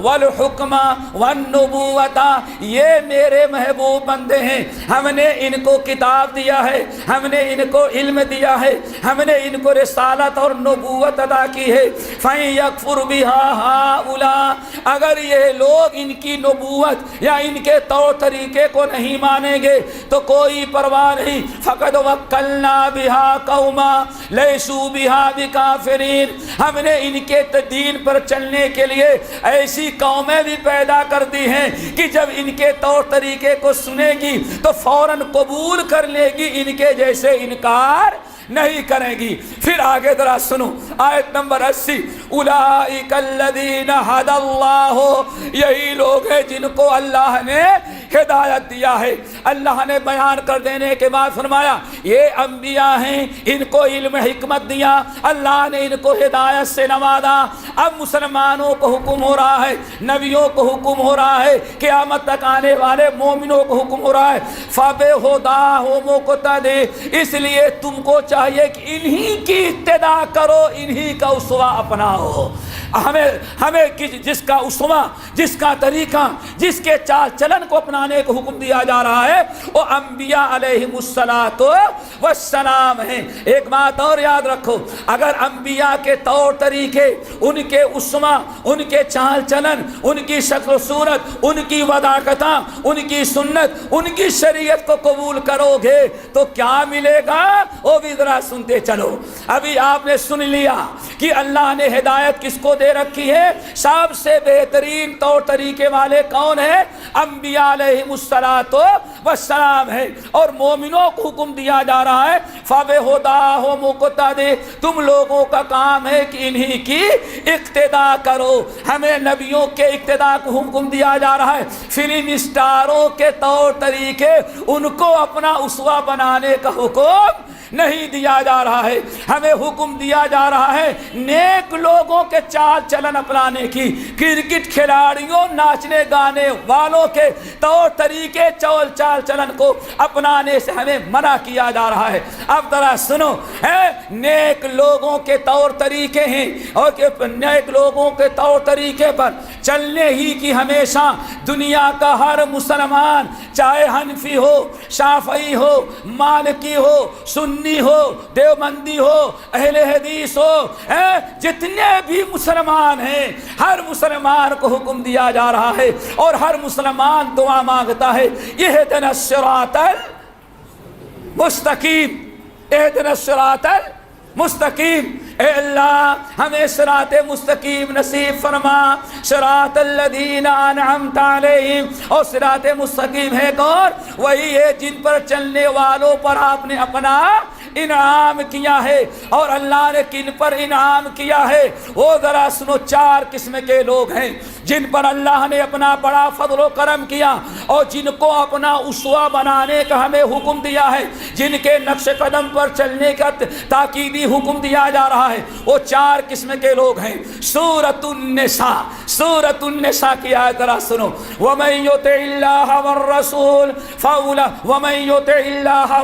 S1: والحکم والنبوۃ، یہ میرے محبوب بندے ہیں، ہم نے ان کو کتاب دیا ہے، ہم نے ان کو علم دیا ہے، ہم نے ان کو رسالت اور نبوت عطا کی ہے۔ فَإِن يَكْفُرْ بِهَا هَؤُلَاءِ، اگر یہ لوگ ان کی نبوت یا ان کے طور طریقے کو نہیں مانیں گے تو کوئی پرواہ نہیں۔ فَقَدْ وَكَّلْنَا بِهَا قَوْمًا لَيْسُوا بِهَا بِكَافِرِينَ، ہم نے ان کے دین پر چلنے کے لیے ایسی قومیں بھی پیدا کر دی ہیں کہ جب ان کے طور طریقے کو سنے گی تو فوراً قبول کر لے گی، ان کے جیسے انکار نہیں کریں گی۔ پھر آگے ذرا سنو آیت نمبر 80، اولئک الذین ھدی اللہ، یہی لوگ ہیں جن کو اللہ نے ہدایت دیا ہے۔ اللہ نے بیان کر دینے کے بعد فرمایا یہ انبیاء ہیں، ان کو علم حکمت دیا، اللہ نے ان کو ہدایت سے نوازا۔ اب مسلمانوں کو حکم ہو رہا ہے، نبیوں کو حکم ہو رہا ہے، قیامت تک آنے والے مومنوں کو حکم ہو رہا ہے فَبِهُدَاهُ مُقْتَدِي، اس لیے تم کو چاہیے کہ انہی کی اقتدا کرو، انہی کا اسوہ اپناؤ۔ ہمیں جس کا اسوہ، جس کا طریقہ، جس کے چال چلن کو اپنانے کو حکم دیا جا رہا ہے وہ انبیاء علیہم السلام ہیں۔ ایک بات اور یاد رکھو، اگر انبیاء کے طور طریقے، ان کے اسوہ، ان کے چال چلن، ان کی شکل و صورت، ان کی وضاحتاں، ان کی سنت، ان کی شریعت کو قبول کرو گے تو کیا ملے گا وہ بھی ذرا سنتے چلو۔ ابھی آپ نے سن لیا کہ اللہ نے ہدایت کس کو دے رکھی ہے، سب سے بہترین طور طریقے والے کون ہیں؟ انبیاء علیہم السلام ہے۔ اور مومنوں کو حکم دیا جا رہا ہے فَبِهُدَاهُ مُقْتَدِي، تم لوگوں کا کام ہے کہ انہی کی اقتدا کرو۔ ہمیں نبیوں کے اقتدا کو حکم دیا جا رہا ہے، فلم اسٹاروں کے طور طریقے ان کو اپنا اسوہ بنانے کا حکم نہیں دیا جا رہا ہے۔ ہمیں حکم دیا جا رہا ہے نیک لوگوں کے چال چلن اپنانے کی، کرکٹ کھلاڑیوں، ناچنے گانے والوں کے طور طریقے، چال چلن کو اپنانے سے ہمیں منع کیا جا رہا ہے۔ اب ذرا سنو، نیک لوگوں کے طور طریقے ہیں اور نیک لوگوں کے طور طریقے پر چلنے ہی کی ہمیشہ دنیا کا ہر مسلمان، چاہے حنفی ہو، شافعی ہو، مالکی ہو، سنی ہو، دیوبندی ہو، اہل حدیث ہو، جتنے بھی مسلمان ہیں، ہر مسلمان کو حکم دیا جا رہا ہے اور ہر مسلمان دعا مانگتا ہے اہدنا الصراط المستقیم، اہدنا الصراط المستقیم۔ اے اللہ ہمیں صراط مستقیم نصیب فرما، صراط الذین انعمت علیہم، اور صراط مستقیم ہے کون؟ وہی ہے جن پر چلنے والوں پر آپ نے اپنا انعام کیا ہے۔ اور اللہ نے کن پر انعام کیا ہے وہ ذرا سنو، 4 قسم کے لوگ ہیں جن پر اللہ نے اپنا بڑا فضل و کرم کیا اور جن کو اپنا اسوہ بنانے کا ہمیں حکم دیا ہے، جن کے نقش قدم پر چلنے کا تاکیدی حکم دیا جا رہا ہے۔ وہ 4 قسم کے لوگ ہیں۔ سورۃ النساء، سورۃ النساء کی آیت ذرا سنو، وَمَن يُطِعِ اللَّهَ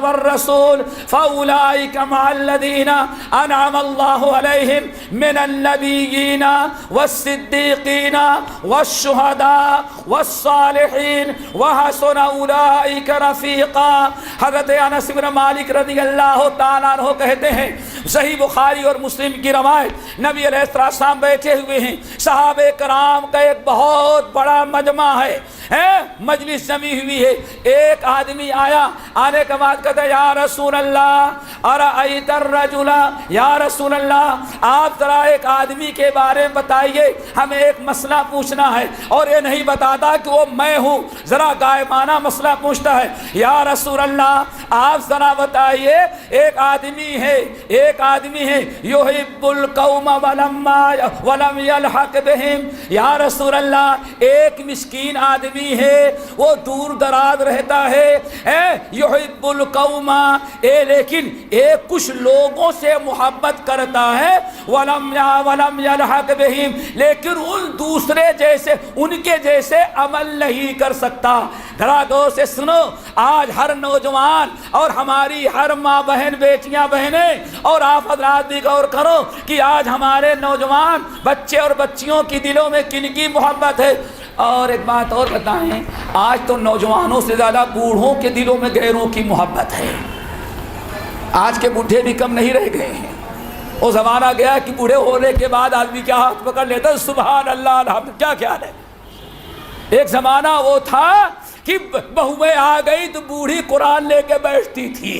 S1: وَالرَّسُولَ فَأُولَٰئِكَ مَعَ الَّذِينَ أَنْعَمَ اللَّهُ عَلَيْهِم مِّنَ النَّبِيِّينَ وَالصِّدِّيقِينَ وَالشُّهَدَاءِ وَالصَّالِحِينَ وَحَسُنَ أُولَٰئِكَ رَفِيقًا۔ حضرت انس بن مالک رضی اللہ تعالیٰ عنہ کہتے ہیں، صحیح بخاری اور مسلم کی روایت، نبی علیہ السلام بیٹھے ہوئے ہیں، صحابہ کرام کا ایک بہت بڑا مجمع ہے، مجلس جمی ہوئی ہے۔ ایک آدمی آیا، آنے کے بعد کہتا ہے یا رسول اللہ ارأیت الرجل، یا رسول اللہ آپ ذرا ایک آدمی کے بارے میں بتائیے، ہمیں ایک مسئلہ پوچھنا ہے، اور یہ نہیں بتاتا کہ وہ میں ہوں، ذرا غائبانہ مسئلہ پوچھتا ہے۔ یا رسول اللہ آپ ذرا بتائیے، ایک آدمی ہے یحب القوم ولم یلحق بہم، یا رسول اللہ ایک مسکین آدمی ہے، وہ دور دراز رہتا ہے، یحب القوم لیکن ایک کچھ لوگوں سے محبت کرتا ہے، ولم یلحق بہم لیکن ان دوسرے جیسے، ان کے جیسے عمل نہیں کر سکتا۔ ذرا غور سے سنو، آج ہر نوجوان اور ہماری ہر ماں بہن، بیٹیاں بہنیں، اور آپ حضرات بھی غور کرو کہ آج ہمارے نوجوان بچے اور بچیوں کی دلوں میں کن کی محبت ہے۔ اور ایک بات اور بتائیں، آج تو نوجوانوں سے زیادہ بوڑھوں کے دلوں میں غیروں کی محبت ہے۔ آج کے بوڑھے بھی کم نہیں رہ گئے ہیں۔ وہ زمانہ گیا کہ بوڑھے ہونے کے بعد آدمی کیا ہاتھ پکڑ لیتا، سبحان اللہ الحمد، کیا خیال ہے؟ ایک زمانہ وہ تھا کہ بہویں آ گئی تو بوڑھی قرآن لے کے بیٹھتی تھی،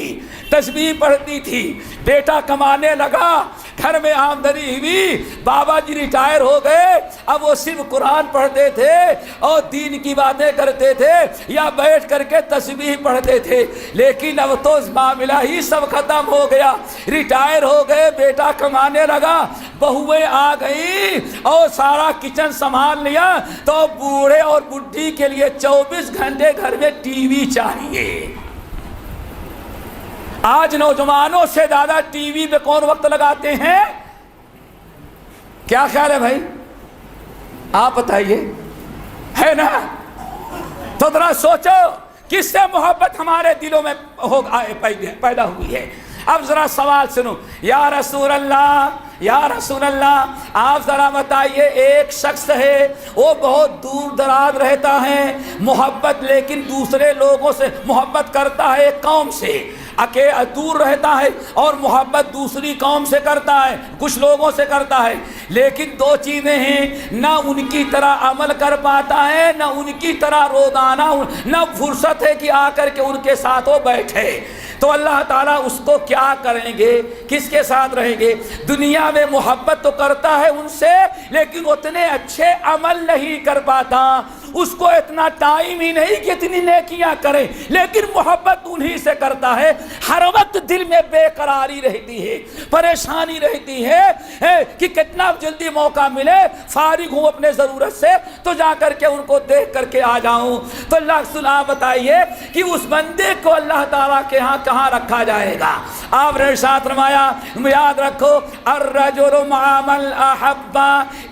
S1: تسبیح پڑھتی تھی، بیٹا کمانے لگا، گھر میں آمدنی ہوئی، بابا جی ریٹائر ہو گئے، اب وہ صرف قرآن پڑھتے تھے اور دین کی باتیں کرتے تھے یا بیٹھ کر کے تسبیح پڑھتے تھے۔ لیکن اب تو معاملہ ہی سب ختم ہو گیا، ریٹائر ہو گئے، بیٹا کمانے لگا، بہویں آ گئی اور سارا کچن سنبھال لیا، تو بوڑھے اور بڈھی کے لیے 24 گھنٹے گھر میں ٹی وی چاہیے۔ آج نوجوانوں سے زیادہ ٹی وی پہ کون وقت لگاتے ہیں؟ کیا خیال ہے بھائی؟ آپ بتائیے، ہے نا؟ تو ذرا سوچو کس سے محبت ہمارے دلوں میں پیدا ہوئی ہے۔ اب ذرا سوال سنو، یا رسول اللہ آپ ذرا بتائیے، ایک شخص ہے وہ بہت دور دراز رہتا ہے، محبت لیکن دوسرے لوگوں سے محبت کرتا ہے، ایک قوم سے دور رہتا ہے اور محبت دوسری قوم سے کرتا ہے، کچھ لوگوں سے کرتا ہے، لیکن دو چیزیں ہیں، نہ ان کی طرح عمل کر پاتا ہے، نہ ان کی طرح روزانہ، نہ فرصت ہے کہ آ کر کے ان کے ساتھ وہ بیٹھے۔ تو اللہ تعالیٰ اس کو کیا کریں گے؟ کس کے ساتھ رہیں گے؟ دنیا میں محبت تو کرتا ہے ان سے، لیکن اتنے اچھے عمل نہیں کر پاتا، اس کو اتنا ٹائم ہی نہیں کہ اتنی نیکیاں کرے، لیکن محبت انہی سے کرتا ہے۔ ہر وقت دل میں بے قراری رہتی ہے، پریشانی رہتی ہے کہ کتنا جلدی موقع ملے، فارغ ہوں اپنے ضرورت سے تو جا کر کے ان کو دیکھ کر کے آ جاؤں۔ تو اللہ سنا بتائیے کہ اس بندے کو اللہ تعالیٰ کے ہاں کہاں رکھا جائے گا؟ آپ نے ارشاد فرمایا، یاد رکھو، الرجل مع من احب،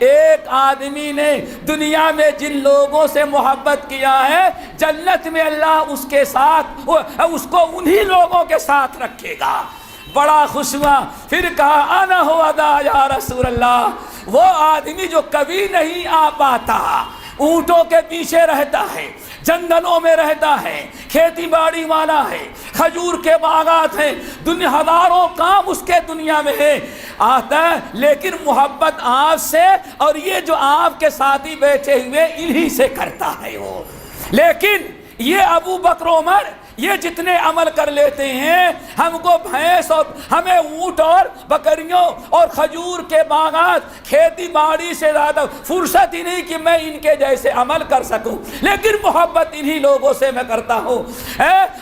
S1: ایک آدمی نے دنیا میں جن لوگوں سے محبت کیا ہے، جنت میں اللہ اس کے ساتھ، اس کو انہی لوگوں کے ساتھ رکھے گا۔ بڑا خوش ہوا، پھر کہا انا ہوا دا یا رسول اللہ، وہ آدمی جو کبھی نہیں آ پاتا، اونٹوں کے پیچھے رہتا ہے، جنگلوں میں رہتا ہے، کھیتی باڑی والا ہے، کھجور کے باغات ہیں، ہزاروں کام اس کے دنیا میں ہے، آتا ہے، لیکن محبت آپ سے اور یہ جو آپ کے ساتھی بیٹھے ہوئے انہی سے کرتا ہے وہ۔ لیکن یہ ابو بکر عمر یہ جتنے عمل کر لیتے ہیں، ہم کو بھینس اور ہمیں اونٹ اور بکریوں اور کھجور کے باغات، کھیتی باڑی سے زیادہ فرصت ہی نہیں کہ میں ان کے جیسے عمل کر سکوں، لیکن محبت انہی لوگوں سے میں کرتا ہوں۔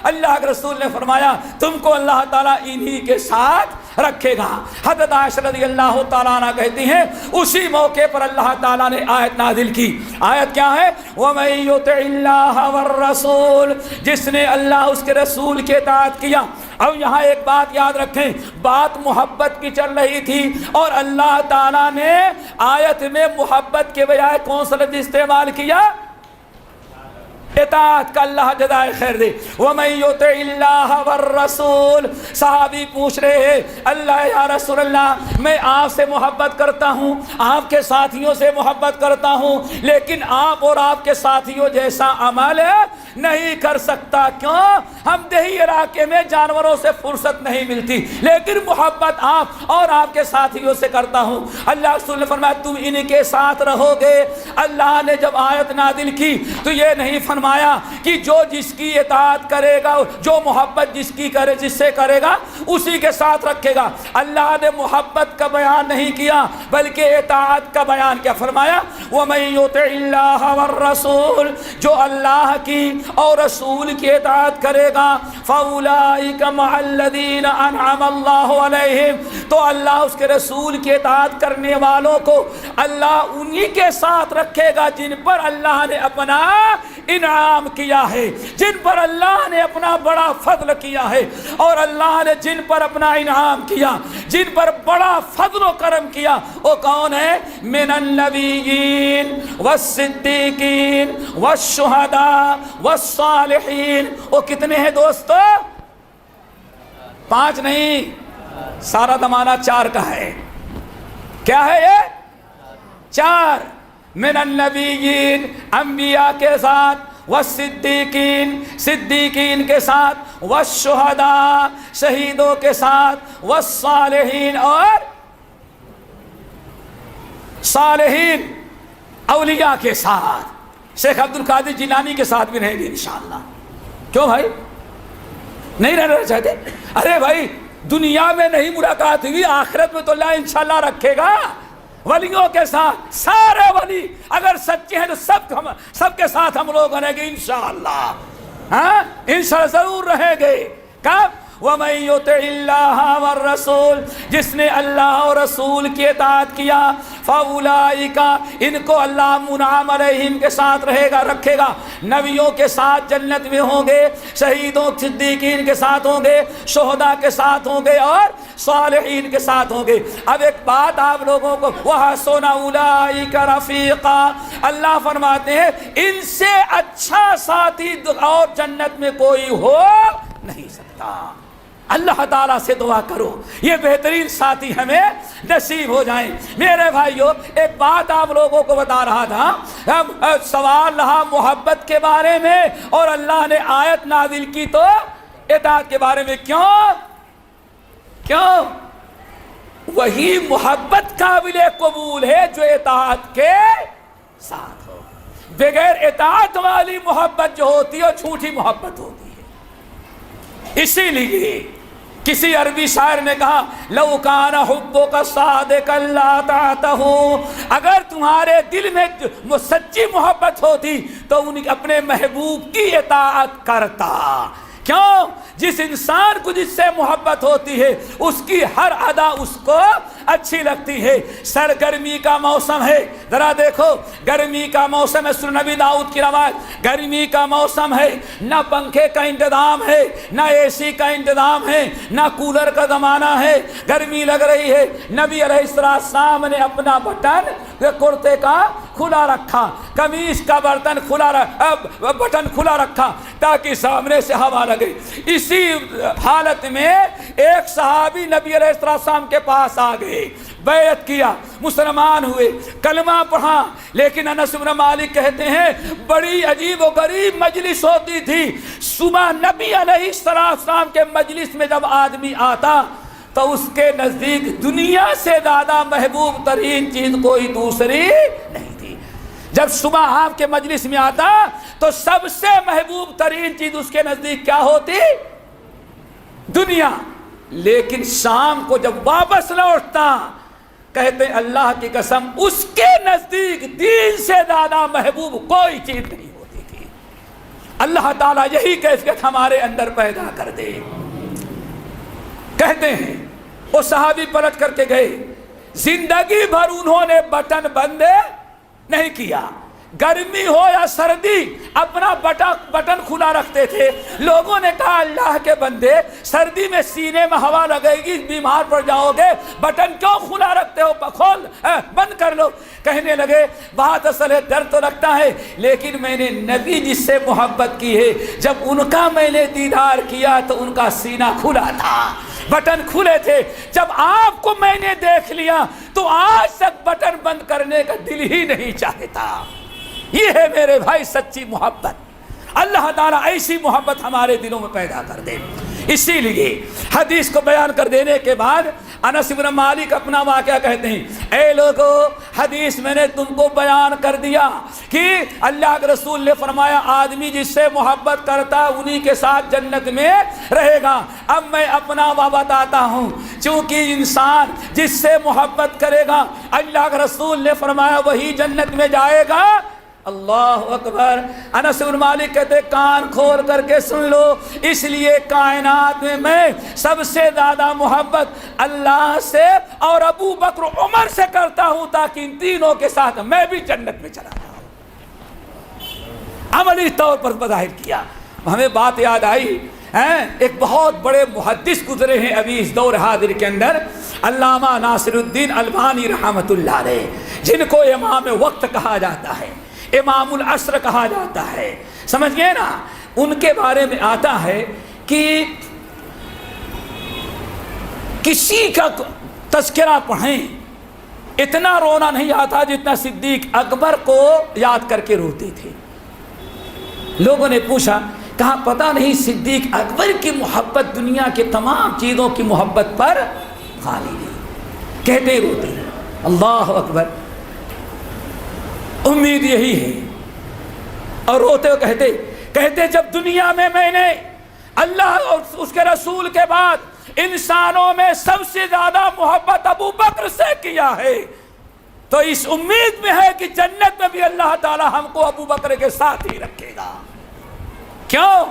S1: اللہ کے رسول نے فرمایا تم کو اللہ تعالیٰ انہی کے ساتھ رکھے گا۔ حضرت عائشہ رضی اللہ تعالیٰ عنہ کہتی ہیں، اسی موقع پر اللہ تعالیٰ نے آیت نازل کی۔ آیت کیا ہے؟ وَمَن يُطِعِ اللَّهَ وَالرَّسُولَ، جس نے اللہ اس کے رسول کے اطاعت کیا۔ اب یہاں ایک بات یاد رکھیں، بات محبت کی چل رہی تھی اور اللہ تعالیٰ نے آیت میں محبت کے بجائے کون سا لفظ استعمال کیا؟ اطاعت کا اللہ جزائے خیر دے. وَمَن يُطِعِ اللَّهَ وَالرَّسُولَ. صحابی پوچھ رہے ہیں اللہ یا رسول اللہ میں آپ سے محبت کرتا ہوں, آپ کے ساتھیوں سے محبت کرتا ہوں, لیکن آپ اور آپ کے ساتھیوں جیسا عمل نہیں کر سکتا. کیوں؟ ہم دیہی علاقے میں جانوروں سے فرصت نہیں ملتی, لیکن محبت آپ اور آپ کے ساتھیوں سے کرتا ہوں. اللہ رسول نے فرمایا تم ان کے ساتھ رہو گے. اللہ نے جب آیت نازل کی تو یہ نہیں فرمایا کہ جو جس کی اطاعت کرے گا, جو محبت جس کی کرے, جس سے کرے گا اسی کے ساتھ رکھے گا. اللہ نے محبت کا بیان نہیں کیا بلکہ اطاعت کا بیان کیا. فرمایا وَمَن يُطِعِ اللَّهَ وَالرَّسُولَ. جو اللہ کی اور رسول کی اطاعت کرے گا فَأُولَٰئِكَ مَعَ الَّذِينَ أَنْعَمَ اللَّهُ عَلَيْهِمْ. تو اللہ اس کے رسول کی اطاعت کرنے والوں کو اللہ انہی کے ساتھ رکھے گا جن پر اللہ نے اپنا انعام کیا ہے, جن پر اللہ نے اپنا بڑا فضل کیا ہے. اور اللہ نے جن پر اپنا انعام کیا, جن پر بڑا فضل و کرم کیا, وہ کون ہے؟ من النبیین والصدیقین والشہداء والصالحین. وہ کتنے ہیں دوستو؟ 5 نہیں, سارا زمانہ 4 کا ہے. کیا ہے یہ؟ 4. من النبیین انبیاء کے ساتھ, والصدیقین صدیقین کے ساتھ, والشہداء شہیدوں کے ساتھ, والصالحین اور صالحین اولیاء کے ساتھ. شیخ عبد القادر جیلانی کے ساتھ بھی رہیں گے انشاءاللہ. کیوں بھائی نہیں رہنا چاہتے؟ ارے بھائی دنیا میں نہیں ملاقات ہوئی, آخرت میں تو اللہ انشاءاللہ رکھے گا. ولیوں کے ساتھ سارے ولی اگر سچے ہیں تو سب کے ساتھ ہم لوگ رہیں گے انشاءاللہ. ہاں انشاءاللہ ضرور رہیں گے. کب؟ وَمَن يُطِعِ اللَّهَ وَالرَّسُولَ. جس نے اللہ اور رسول کی اطاعت کیا فَأُولَٰئِكَ. ان کو اللہ منعم علیہم کے ساتھ رہے گا, رکھے گا. نبیوں کے ساتھ جنت میں ہوں گے, شہیدوں صدیقین کے ساتھ ہوں گے, شہداء کے ساتھ ہوں گے اور صالحین کے ساتھ ہوں گے. اب ایک بات آپ لوگوں کو, وَحَسُنَ أُولَٰئِكَ رَفِيقًا. اللہ فرماتے ہیں ان سے اچھا ساتھی اور جنت میں کوئی ہو نہیں سکتا. اللہ تعالیٰ سے دعا کرو یہ بہترین ساتھی ہمیں نصیب ہو جائیں. میرے بھائیو ایک بات آپ لوگوں کو بتا رہا تھا, سوال رہا محبت کے بارے میں, اور اللہ نے آیت نازل کی تو اطاعت کے بارے میں. کیوں؟ وہی محبت قابل قبول ہے جو اطاعت کے ساتھ ہو. بغیر اطاعت والی محبت جو ہوتی ہے وہ جھوٹی محبت ہوتی ہے. اسی لیے کسی عربی شاعر نے کہا لو کان حبک صادقا لاطعتہ. اگر تمہارے دل میں سچی محبت ہوتی تو اپنے محبوب کی اطاعت کرتا. کیوں؟ جس انسان کو جس سے محبت ہوتی ہے اس کی ہر ادا اس کو اچھی لگتی ہے. سرگرمی کا موسم ہے, ذرا دیکھو گرمی کا موسم ہے. سنن نبی داؤد کی روایت, گرمی کا موسم ہے, نہ پنکھے کا انتظام ہے, نہ اے سی کا انتظام ہے, نہ کولر کا زمانہ ہے, گرمی لگ رہی ہے. نبی علیہ السلام نے اپنا بٹن کرتے کا کھلا رکھا, قمیص کا بٹن کھلا رکھا تاکہ سامنے سے ہوا لگے. اسی حالت میں ایک صحابی نبی علیہ السلام کے پاس آ گئے, بیعت کیا, مسلمان ہوئے, کلمہ پڑھا. لیکن انس بن مالک کہتے ہیں بڑی عجیب و غریب مجلس ہوتی تھی. صبح نبی علیہ السلام کے مجلس میں جب آدمی آتا تو اس کے نزدیک دنیا سے زیادہ محبوب ترین چیز کوئی دوسری نہیں تھی. جب صبح آپ کے مجلس میں آتا تو سب سے محبوب ترین چیز اس کے نزدیک کیا ہوتی؟ دنیا. لیکن شام کو جب واپس لوٹتا کہتے ہیں اللہ کی قسم اس کے نزدیک دین سے زیادہ محبوب کوئی چیز نہیں ہوتی تھی. اللہ تعالیٰ یہی کیفیت ہمارے اندر پیدا کر دے. کہتے ہیں وہ صحابی پلٹ کر کے گئے, زندگی بھر انہوں نے بٹن بند نہیں کیا, گرمی ہو یا سردی اپنا بٹن کھلا رکھتے تھے. لوگوں نے کہا اللہ کے بندے سردی میں سینے میں ہوا لگے گی, بیمار پڑ جاؤ گے, بٹن کیوں کھلا رکھتے ہو, کھول بند کر لو. کہنے لگے بات اصل ہے ڈر تو لگتا ہے لیکن میں نے نبی جس سے محبت کی ہے جب ان کا میں نے دیدار کیا تو ان کا سینہ کھلا تھا, بٹن کھلے تھے. جب آپ کو میں نے دیکھ لیا تو آج تک بٹن بند کرنے کا دل ہی نہیں چاہتا. یہ ہے میرے بھائی سچی محبت. اللہ تعالیٰ ایسی محبت ہمارے دلوں میں پیدا کر دے. اسی لیے حدیث کو بیان کر دینے کے بعد انس بن مالک اپنا واقعہ کہتے ہیں, اے لوگو حدیث میں نے تم کو بیان کر دیا کہ اللہ کے رسول نے فرمایا آدمی جس سے محبت کرتا انہی کے ساتھ جنت میں رہے گا. اب میں اپنا بتاتا ہوں, چونکہ انسان جس سے محبت کرے گا اللہ کے رسول نے فرمایا وہی جنت میں جائے گا. اللہ اکبر. انس بن مالک کہتے کان کھول کر کے سن لو, اس لیے کائنات میں سب سے زیادہ محبت اللہ سے اور ابو بکر عمر سے کرتا ہوں تاکہ ان تینوں کے ساتھ میں بھی جنت میں چلا جاؤں. عملی طور پر بظاہر کیا. ہمیں بات یاد آئی, ایک بہت بڑے محدث گزرے ہیں ابھی اس دور حاضر کے اندر, علامہ ناصر الدین البانی رحمۃ اللہ علیہ, جن کو امام وقت کہا جاتا ہے, امام العصر کہا جاتا ہے. سمجھ گئے نا. ان کے بارے میں آتا ہے کہ کسی کا تذکرہ پڑھیں اتنا رونا نہیں آتا جتنا صدیق اکبر کو یاد کر کے روتے تھے. لوگوں نے پوچھا, کہا پتہ نہیں صدیق اکبر کی محبت دنیا کے تمام چیزوں کی محبت پر غالب ہے. کہتے روتے ہیں. اللہ اکبر. امید یہی ہے. اور روتے ہوئے کہتے جب دنیا میں نے اللہ اور اس کے رسول کے بعد انسانوں میں سب سے زیادہ محبت ابو بکر سے کیا ہے تو اس امید میں ہے کہ جنت میں بھی اللہ تعالی ہم کو ابو بکر کے ساتھ ہی رکھے گا. کیوں؟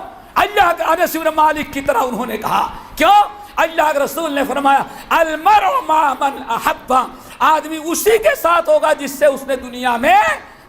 S1: اللہ کے انس بن مالک کی طرح انہوں نے کہا. کیوں؟ اللہ کے رسول نے فرمایا المرء مع من احب, آدمی اسی کے ساتھ ہوگا جس سے اس نے دنیا میں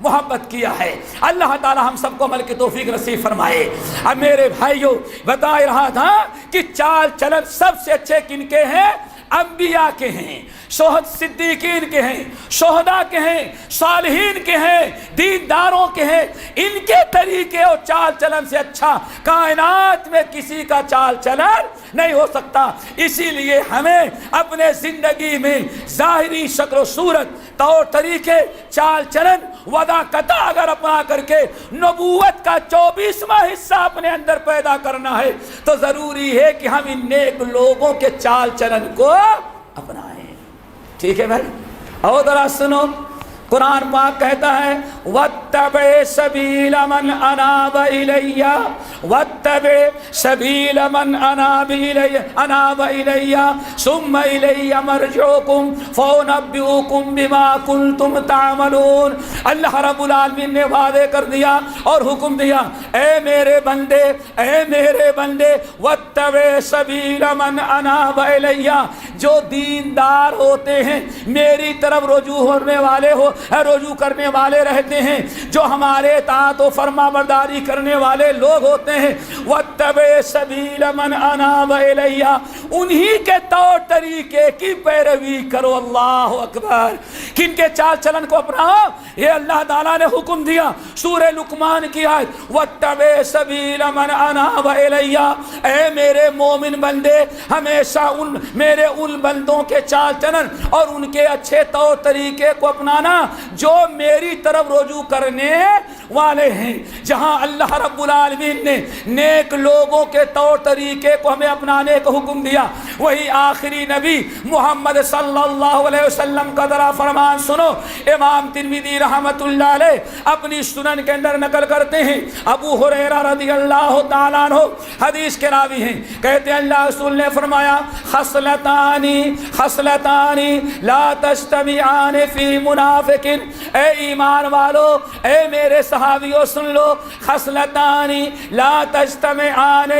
S1: محبت کیا ہے. اللہ تعالی ہم سب کو عمل کی توفیق نصیب فرمائے. اب میرے بھائیوں بتا رہا تھا کہ چال چلن سب سے اچھے کن کے ہیں؟ انبیاء کے ہیں, صدیقین کے ہیں, شہداء کے ہیں, صالحین کے ہیں, دینداروں کے ہیں. ان کے طریقے اور چال چلن سے اچھا کائنات میں کسی کا چال چلن نہیں ہو سکتا. اسی لیے ہمیں اپنے زندگی میں ظاہری شکل و صورت, طور طریقے, چال چلن, وعدہ قطع اگر اپنا کر کے نبوت کا 24واں حصہ اپنے اندر پیدا کرنا ہے تو ضروری ہے کہ ہم ان نیک لوگوں کے چال چلن کو اپنائیں. ٹھیک ہے بھائی. اور ذرا سنو, قرآن پاک کہتا ہے وَاتَّبِعْ سَبِيلَ مَنْ أَنَابَ إِلَيَّ وَاتَّبِعْ سَبِيلَ مَنْ أَنَابَ إِلَيَّ ثُمَّ إِلَيَّ مَرْجِعُكُمْ فَأُنَبِّئُكُمْ بِمَا كُنْتُمْ تَعْمَلُونَ. اللہ رب العالمین نے وعدے کر دیا اور حکم دیا, اے میرے بندے, اے میرے بندے, وَاتَّبِعْ سَبِيلَ مَنْ أَنَابَ إِلَيَّ, جو دیندار ہوتے ہیں میری طرف رجوع کرنے والے رہتے ہیں, جو ہمارے اطاعت و فرما برداری کرنے والے لوگ ہوتے ہیں. وَاتَّبِعْ سَبِيلَ مَنْ أَنَابَ إِلَيَّ, انہی کے طور طریقے کی پیروی کرو. اللہ اکبر. کن کے چال چلن کو اپناؤ؟ یہ اللہ تعالیٰ نے حکم دیا. سورہ لقمان کی آیت وَاتَّبِعْ سَبِيلَ مَنْ أَنَابَ إِلَيَّ, اے میرے مومن بندے ہمیشہ میرے ان بندوں کے چال چلن اور ان کے اچھے طور طریقے کو اپنانا جو میری طرف رجوع کرنے والے ہیں. جہاں اللہ رب العالمین نے نیک لوگوں کے طور طریقے کو ہمیں اپنانے کا حکم دیا, وہی آخری نبی محمد صلی اللہ علیہ وسلم کا ذرا فرمان سنو. امام ترمذی رحمۃ اللہ علیہ اپنی سنن کے اندر نقل کرتے ہیں, ابو ہریرہ رضی اللہ تعالیٰ عنہ حدیث کے راوی ہیں, کہتے ہیں اللہ رسول نے فرمایا خصلتانی لا تجتمعان فی منافق. اے ایمان والو, اے میرے صحابیوں سن لو, خصلتانی لا تجتمعان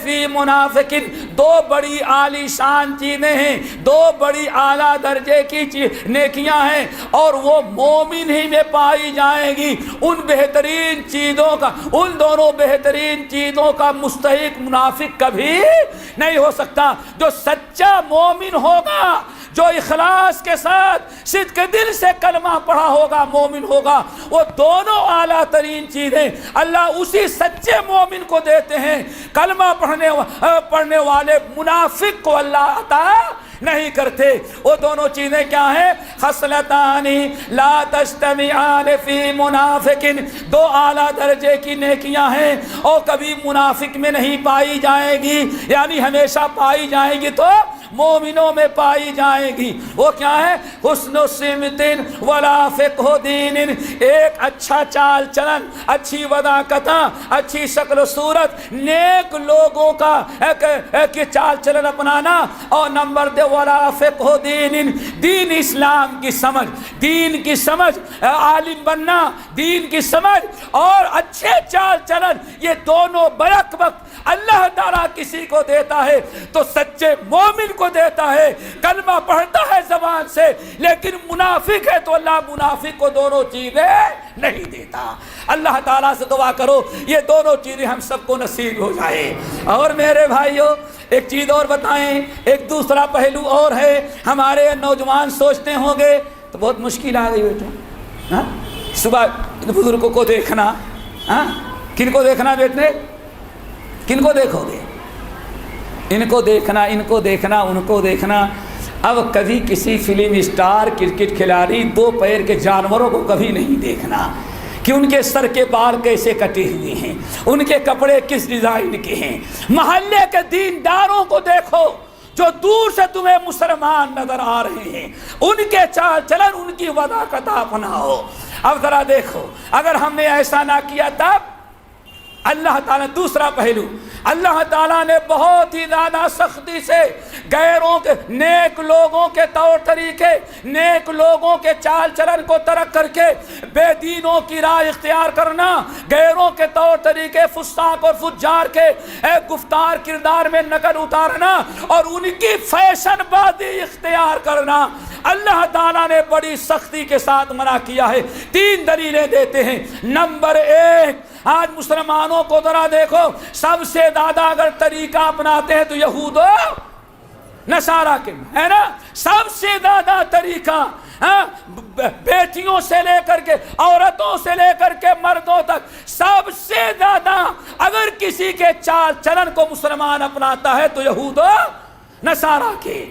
S1: فی منافق, دو بڑی عالی شان چیزیں ہیں، دو بڑی اعلیٰ درجے کی نیکیاں ہیں، اور وہ مومن ہی میں پائی جائیں گی۔ ان بہترین چیزوں کا، ان دونوں بہترین چیزوں کا مستحق منافق کبھی نہیں ہو سکتا۔ جو سچا مومن ہوگا، جو اخلاص کے ساتھ صدق دل سے کلمہ پڑھا ہوگا، مومن ہوگا، وہ دونوں اعلیٰ ترین چیزیں اللہ اسی سچے مومن کو دیتے ہیں۔ کلمہ پڑھنے والے منافق کو اللہ عطا نہیں کرتے۔ وہ دونوں چیزیں کیا ہیں؟ خصلتان لا تجتمعان فی منافق، دو اعلیٰ درجے کی نیکیاں ہیں اور کبھی منافق میں نہیں پائی جائیں گی، یعنی ہمیشہ پائی جائیں گی تو مومنوں میں پائی جائیں گی۔ وہ کیا ہے؟ حسن سمت ولا فقہ دین، ایک اچھا چال چلن، اچھی وداکت، اچھی شکل و صورت، نیک لوگوں کا ایک چال چلن اپنانا، اور نمبر دو ولا فقہ دین، دین اسلام کی سمجھ، دین کی سمجھ، عالم بننا، دین کی سمجھ اور اچھے چال چلن، یہ دونوں بیک وقت اللہ تعالیٰ کسی کو دیتا ہے تو سچے مومن کو دیتا ہے۔ کلمہ پڑھتا ہے زبان سے لیکن منافق ہے تو اللہ منافق کو دونوں چیزیں نہیں دیتا۔ اللہ تعالیٰ سے دعا کرو یہ دونوں چیزیں ہم سب کو نصیب ہو جائے۔ اور میرے بھائیوں ایک چیز اور بتائیں، ایک دوسرا پہلو اور ہے۔ ہمارے نوجوان سوچتے ہوں گے تو بہت مشکل آ گئی بیٹا، صبح بزرگوں کو دیکھنا، کن کو دیکھنا بیٹے؟ کن کو دیکھو گے؟ ان کو دیکھنا، ان کو دیکھنا، ان کو دیکھنا۔ اب کبھی کسی فلم اسٹار، کرکٹ کھلاڑی، دو پیر کے جانوروں کو کبھی نہیں دیکھنا کہ ان کے سر کے بال کیسے کٹے ہوئے ہیں، ان کے کپڑے کس ڈیزائن کے ہیں۔ محلے کے دینداروں کو دیکھو جو دور سے تمہیں مسلمان نظر آ رہے ہیں، ان کے چال چلن، ان کی وداکت اپناؤ۔ اب ذرا دیکھو اگر ہم نے ایسا نہ کیا تب اللہ تعالیٰ، دوسرا پہلو، اللہ تعالیٰ نے بہت ہی زیادہ سختی سے غیروں کے، نیک لوگوں کے طور طریقے، نیک لوگوں کے چال چلن کو ترک کر کے بے دینوں کی راہ اختیار کرنا، غیروں کے طور طریقے، فساق اور فجار کے گفتار کردار میں نقل اتارنا اور ان کی فیشن بازی اختیار کرنا، اللہ تعالیٰ نے بڑی سختی کے ساتھ منع کیا ہے۔ تین دلیلیں دیتے ہیں۔ نمبر ایک، آج مسلمانوں کو ذرا دیکھو، سب سے زیادہ اگر طریقہ اپناتے ہیں تو یہود و نصارہ کے، ہے نا؟ سب سے زیادہ طریقہ بیٹیوں سے لے کر کے، عورتوں سے لے کر کے مردوں تک، سب سے زیادہ اگر کسی کے چال چلن کو مسلمان اپناتا ہے تو یہود و نصارہ کے۔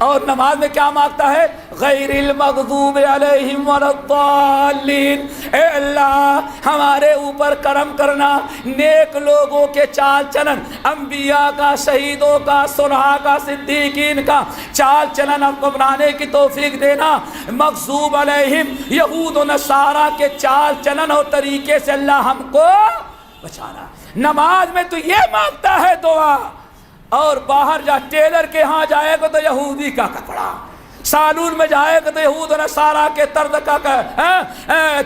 S1: اور نماز میں کیا مانگتا ہے؟ غیر المغضوب علیہم ولا الضالین، اے اللہ ہمارے اوپر کرم کرنا، نیک لوگوں کے چال چلن، انبیاء کا، شہیدوں کا، صلحاء کا، صدیقین کا چال چلن اپنانے کی توفیق دینا۔ مغضوب علیہم یہود و نصارہ کے چال چلن اور طریقے سے اللہ ہم کو بچانا۔ نماز میں تو یہ مانگتا ہے دعا، اور باہر جا ٹیلر کے ہاں جائے گا تو یہودی کا کپڑا، سالون میں جائے گا تو یہود و نصارہ کے طرز کا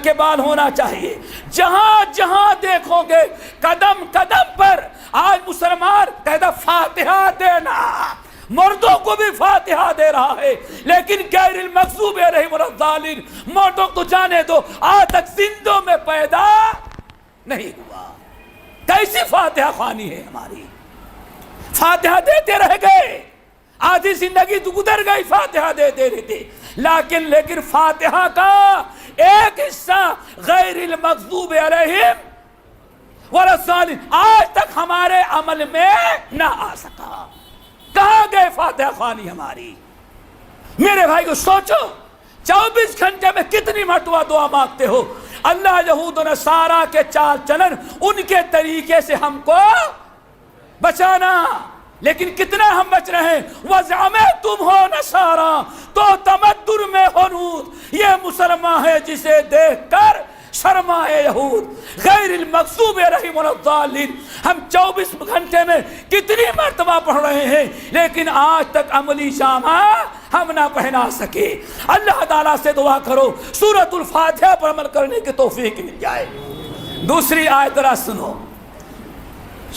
S1: کے بال ہونا چاہیے۔ جہاں جہاں دیکھو گے قدم قدم پر آج مسلمان کہتا فاتحہ دینا، مردوں کو بھی فاتحہ دے رہا ہے، لیکن غیر المغضوب علیہم ولا الضالین مردوں کو جانے دو، آج تک زندوں میں پیدا نہیں ہوا۔ کیسی فاتحہ خوانی ہے ہماری؟ فاتحہ دیتے رہ گئے، آدھی زندگی تو گزر گئی فاتحہ دیتے رہتے، لیکن فاتحہ کا ایک حصہ غیر المغضوب علیہم ولا الضالین آج تک ہمارے عمل میں نہ آ سکا۔ کہاں گئے فاتحہ خوانی ہماری؟ میرے بھائی کو سوچو، 24 گھنٹے میں کتنی مرتبہ دعا مانگتے ہو؟ اللہ یہود و نصارہ کے چال چلن، ان کے طریقے سے ہم کو بچانا، لیکن کتنا ہم بچ رہے ہیں؟ وضع میں تم ہو نصارہ تو تمدن میں ہنود، یہ مسلمان ہے جسے دیکھ کر شرمائے یہود۔ غیر المغضوب علیہم ولا الضالین ہم 24 گھنٹے میں کتنی مرتبہ پڑھ رہے ہیں، لیکن آج تک عملی جامہ ہم نہ پہنا سکے۔ اللہ تعالیٰ سے دعا کرو سورۃ الفاتحہ پر عمل کرنے کی توفیق مل جائے۔ دوسری آیت ذرا سنو،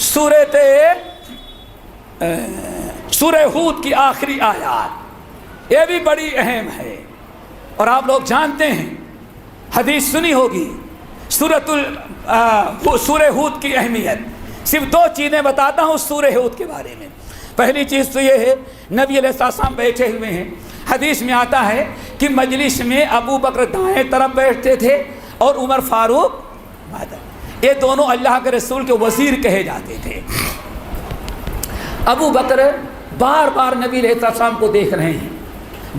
S1: سورۃ سورہ ہود کی آخری آیات، یہ بھی بڑی اہم ہے، اور آپ لوگ جانتے ہیں، حدیث سنی ہوگی، سورہ ہود کی اہمیت۔ صرف دو چیزیں بتاتا ہوں سورہ ہود کے بارے میں۔ پہلی چیز تو یہ ہے، نبی علیہ السلام بیٹھے ہوئے ہیں، حدیث میں آتا ہے کہ مجلس میں ابو بکر دائیں طرف بیٹھتے تھے اور عمر فاروق بادل، یہ دونوں اللہ کے رسول کے وزیر کہے جاتے تھے۔ ابو بکر بار بار نبی علیہ السلام کو دیکھ رہے ہیں،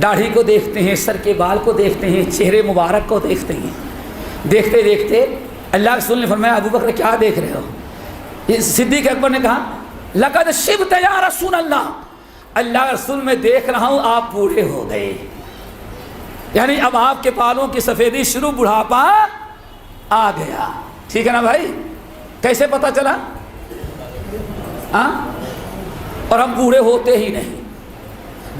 S1: داڑھی کو دیکھتے ہیں، سر کے بال کو دیکھتے ہیں، چہرے مبارک کو دیکھتے ہیں۔ دیکھتے دیکھتے اللہ رسول نے فرمایا ابو بکر کیا دیکھ رہے ہو؟ صدیق اکبر نے کہا لقد شبت یا رسول اللہ، اللہ رسول میں دیکھ رہا ہوں آپ بوڑھے ہو گئے، یعنی اب آپ کے بالوں کی سفیدی شروع، بڑھاپا آ گیا۔ ٹھیک ہے نا بھائی؟ کیسے پتا چلا؟ اور ہم بوڑھے ہوتے ہی نہیں،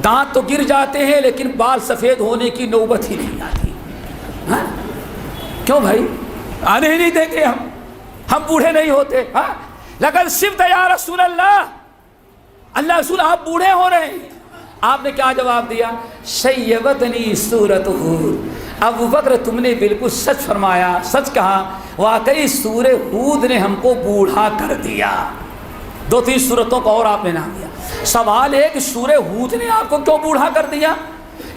S1: دانت تو گر جاتے ہیں لیکن بال سفید ہونے کی نوبت ہی نہیں آتی۔ کیوں بھائی؟ آنے ہی نہیں دیکھے ہم بوڑھے نہیں ہوتے۔ لقد شبت یا رسول اللہ، اللہ رسول آپ بوڑھے ہو رہے ہیں۔ آپ نے کیا جواب دیا؟ شیبتنی سورۃ ہود، ابو بکر تم نے بالکل سچ فرمایا، سچ کہا، واقعی سورہ ہود نے ہم کو بوڑھا کر دیا۔ دو تین سورتوں کو اور آپ نے نام دیا۔ سوال ہے کہ سورہ ہود نے آپ کو کیوں بوڑھا کر دیا؟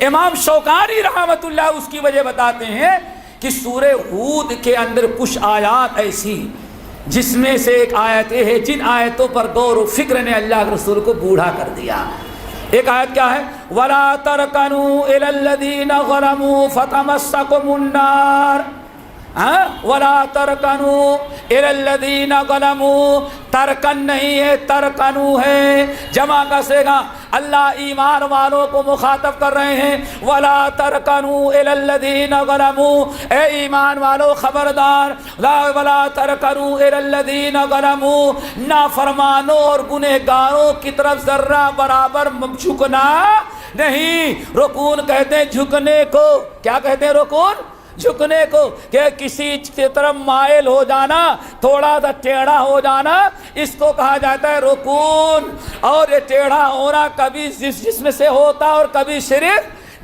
S1: امام شوکانی رحمۃ اللہ اس کی وجہ بتاتے ہیں کہ سورہ ہود کے اندر کچھ آیات ایسی، جس میں سے ایک آیت یہ ہے جن آیتوں پر غور و فکر نے اللہ کے رسول کو بوڑھا کر دیا۔ ایک آیت کیا ہے؟ وَلَا تَرْكَنُوا إِلَى الَّذِينَ ظَلَمُوا فَتَمَسَّكُمُ النَّارُ، وَلَا تَرْكَنُوا إِلَى الَّذِينَ ظَلَمُوا، ترکن نہیں ہے، ترکنو ہے، جمع کا صیغہ۔ اللہ ایمان والوں کو مخاطب کر رہے ہیں، وَلَا تَرْكَنُوا إِلَى الَّذِينَ ظَلَمُوا، اے ایمان والو خبردار، وَلَا تَرْكَنُوا إِلَى الَّذِينَ ظَلَمُوا، نافرمانوں اور گنہگاروں کی طرف ذرہ برابر جھکنا نہیں۔ رکون کہتے ہیں جھکنے کو، کیا کہتے ہیں رکون؟ جھکنے کو، کہ کسی کی طرف مائل ہو جانا، تھوڑا سا ٹیڑھا ہو جانا، اس کو کہا جاتا ہے رکون۔ اور یہ ٹیڑھا ہونا کبھی جسم سے ہوتا اور کبھی صرف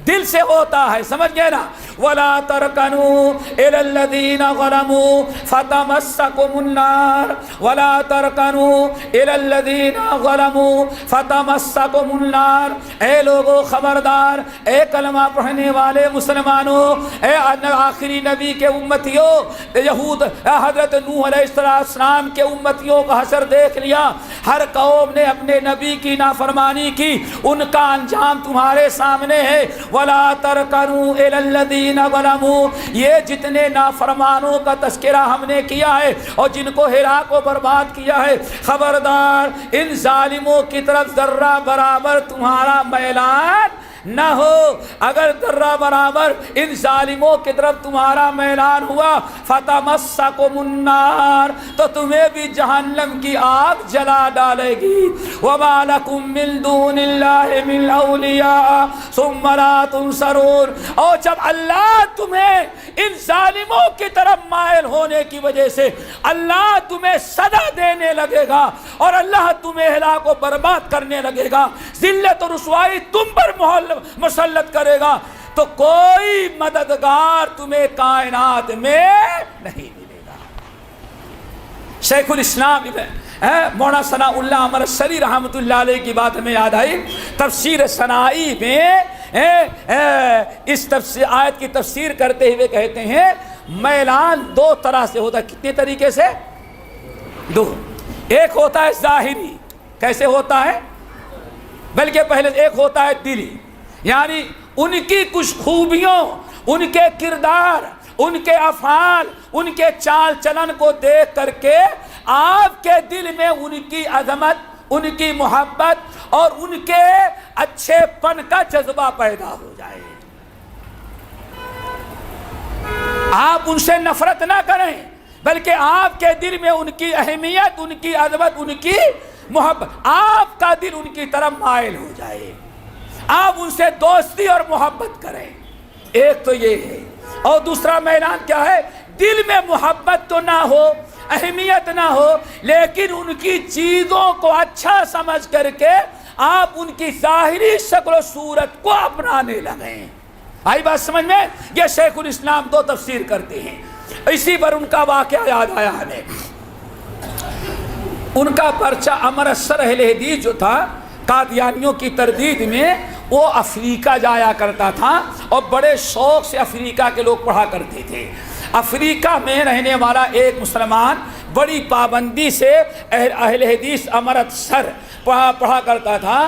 S1: دل سے ہوتا ہے، سمجھ گئے نا؟ وَلَا تَرْكَنُوا إِلَى الَّذِينَ ظَلَمُوا فَتَمَسَّكُمُ النَّارُ، وَلَا تَرْكَنُوا إِلَى الَّذِينَ ظَلَمُوا فَتَمَسَّكُمُ النَّارُ، اے لوگو خبردار، اے کلمہ پڑھنے والے مسلمانوں، اے آخری نبی کے امتیوں، یہود حضرت نوح علیہ السلام کے امتیوں کا حشر دیکھ لیا، ہر قوم نے اپنے نبی کی نافرمانی کی، ان کا انجام تمہارے سامنے ہے۔ وَلَا تَرْكَنُوا إِلَى الَّذِينَ ظَلَمُوا، یہ جتنے نافرمانوں کا تذکرہ ہم نے کیا ہے اور جن کو ہلاک و برباد کیا ہے، خبردار ان ظالموں کی طرف ذرہ برابر تمہارا میلان نہ ہو۔ اگر ذرہ برابر ان ظالموں کی طرف تمہارا میلان ہوا، فَتَمَسَّكُمُ النَّارُ، تو تمہیں بھی جہنم کی آگ جلا ڈالے گی۔ وَمَا لَكُم مِّن دُونِ اللَّهِ مِنْ أَوْلِيَاءَ ثُمَّ لَا تُنصَرُونَ، اور جب اللہ تمہیں ان ظالموں کی طرف مائل ہونے کی وجہ سے اللہ تمہیں سزا دینے لگے گا اور اللہ تمہیں ہلاک و برباد کرنے لگے گا، ذلت و رسوائی تم پر مسلط کرے گا، تو کوئی مددگار تمہیں کائنات میں نہیں ملے گا۔ شیخ الاسلام مولانا ثناء اللہ عمر شری رحمۃ اللہ علیہ کی بات ہمیں یاد آئی، تفسیر ثنائی میں اس آیت کی تفسیر کرتے ہوئے کہتے ہیں میلان دو طرح سے ہوتا ہے۔ کتنے طریقے سے؟ دو۔ ایک ہوتا ہے ظاہری، کیسے ہوتا ہے؟ بلکہ پہلے ایک ہوتا ہے دلی، یعنی ان کی کچھ خوبیوں، ان کے کردار، ان کے افعال، ان کے چال چلن کو دیکھ کر کے آپ کے دل میں ان کی عظمت، ان کی محبت اور ان کے اچھے پن کا جذبہ پیدا ہو جائے۔ آپ ان سے نفرت نہ کریں، بلکہ آپ کے دل میں ان کی اہمیت، ان کی عظمت، ان کی محبت، آپ کا دل ان کی طرف مائل ہو جائے، آپ ان سے دوستی اور محبت کریں۔ ایک تو یہ ہے، اور دوسرا میلان کیا ہے؟ دل میں محبت تو نہ ہو، اہمیت نہ ہو، لیکن ان کی چیزوں کو اچھا سمجھ کر کے آپ ان کی ظاہری شکل و صورت کو اپنانے لگیں۔ آئی بات سمجھ میں؟ یہ شیخ الاسلام دو تفسیر کرتے ہیں۔ اسی پر ان کا واقعہ یاد آیا ہمیں۔ ان کا پرچہ امرتسر اہل حدیث جو تھا قادیانیوں کی تردید میں، وہ افریقہ جایا کرتا تھا اور بڑے شوق سے افریقہ کے لوگ پڑھا کرتے تھے۔ افریقہ میں رہنے والا ایک مسلمان بڑی پابندی سے اہل حدیث امرتسر پڑھا کرتا تھا۔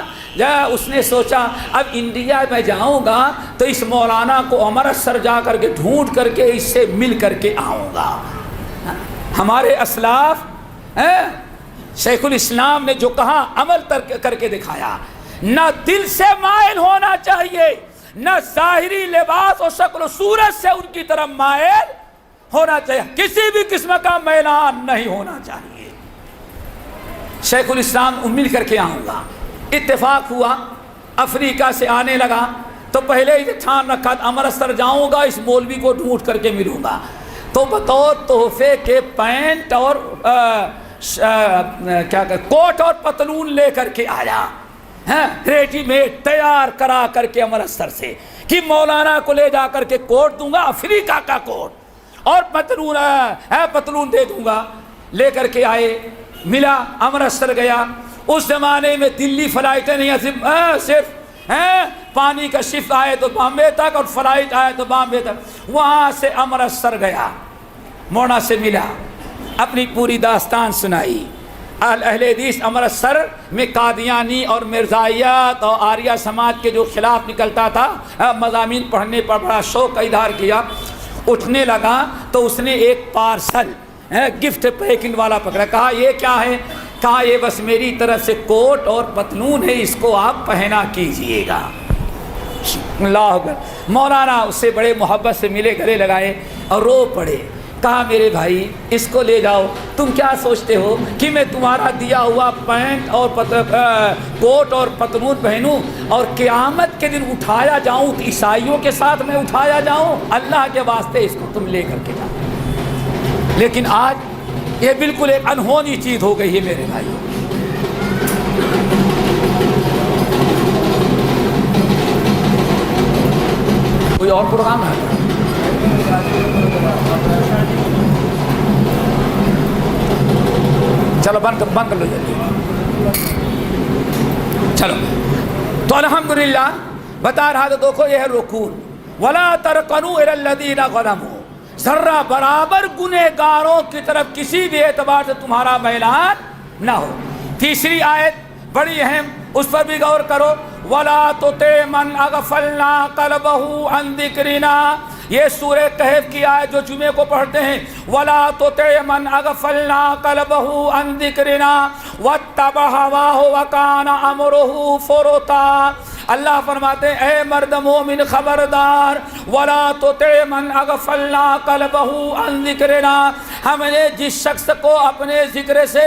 S1: اس نے سوچا اب انڈیا میں جاؤں گا تو اس مولانا کو امرتسر جا کر کے ڈھونڈ کر کے اس سے مل کر کے آؤں گا۔ ہمارے اسلاف شیخ الاسلام نے جو کہا عمل کر کے دکھایا۔ نہ دل سے مائل ہونا چاہیے، نہ ظاہری لباس اور شکل و صورت سے ان کی طرف مائل ہونا چاہیے، کسی بھی قسم کا میلان نہیں ہونا چاہیے۔ شیخ الاسلام مل کر کے آؤں گا۔ اتفاق ہوا افریقہ سے آنے لگا تو پہلے ہی ٹھان رکھا امرتسر جاؤں گا، اس مولوی کو ڈھونڈ کر کے ملوں گا، تو بطور تحفے کے پینٹ اور کوٹ اور پتلون لے کر کے آیا، ریڈی میڈ تیار کرا کر کے امرتسر سے، کہ مولانا کو لے جا کر کے کوٹ دوں گا، افریقہ کا کوٹ، اور پتلون دے دوں گا۔ لے کر کے آئے، ملا، امرتسر گیا۔ اس زمانے میں دلی فلائٹیں نہیں، صرف پانی کا شپ آئے تو بامبے تک اور فلائٹ آئے تو بامبے تک۔ وہاں سے امرتسر گیا، مولانا سے ملا، اپنی پوری داستان سنائی۔ اہل حدیث امرتسر میں قادیانی اور مرزائیت اور آریہ سماج کے جو خلاف نکلتا تھا، مضامین پڑھنے پر بڑا شوق کا اظہار کیا۔ اٹھنے لگا تو اس نے ایک پارسل گفٹ پیکنگ والا پکڑا، کہا یہ کیا ہے؟ کہا یہ بس میری طرف سے کوٹ اور پتلون ہے، اس کو آپ پہنا کیجئے گا۔ اللہ اکبر۔ مولانا اس سے بڑے محبت سے ملے، گلے لگائے اور رو پڑے۔ کہا میرے بھائی اس کو لے جاؤ، تم کیا سوچتے ہو کہ میں تمہارا دیا ہوا پینٹ اور کوٹ اور پتلون پہنوں اور قیامت کے دن اٹھایا جاؤں تو عیسائیوں کے ساتھ میں اٹھایا جاؤں؟ اللہ کے واسطے اس کو تم لے کر کے جاؤ۔ لیکن آج یہ بالکل ایک انہونی چیز ہو گئی ہے میرے بھائی۔ کوئی اور پروگرام ہے؟ چلو بند کر لو جلدی۔ چلو تو الحمدللہ بتا رہا، تو دیکھو یہ ہے رکون، ولا ترکنوا الی الذین ظلموا، ذرہ برابر گنہگاروں کی طرف کسی بھی اعتبار سے تمہارا میلان نہ ہو۔ تیسری آیت بڑی اہم، اس پر بھی غور کرو، ولا تطع من اغفلنا قلبہ عن ذکرنا، یہ سورہ کہف کی آیت جو جمعے کو پڑھتے ہیں، وَلَا تُطِعْ مَنْ أَغْفَلْنَا قَلْبَهُ عَنْ ذِكْرِنَا وَاتَّبَعَ هَوَاهُ وَكَانَ أَمْرُهُ فُرُطًا۔ اللہ فرماتے ہیں اے مرد مومن خبردار، وَلَا تُطِعْ مَنْ أَغْفَلْنَا قَلْبَهُ عَنْ ذِكْرِنَا، ہم نے جس شخص کو اپنے ذکر سے،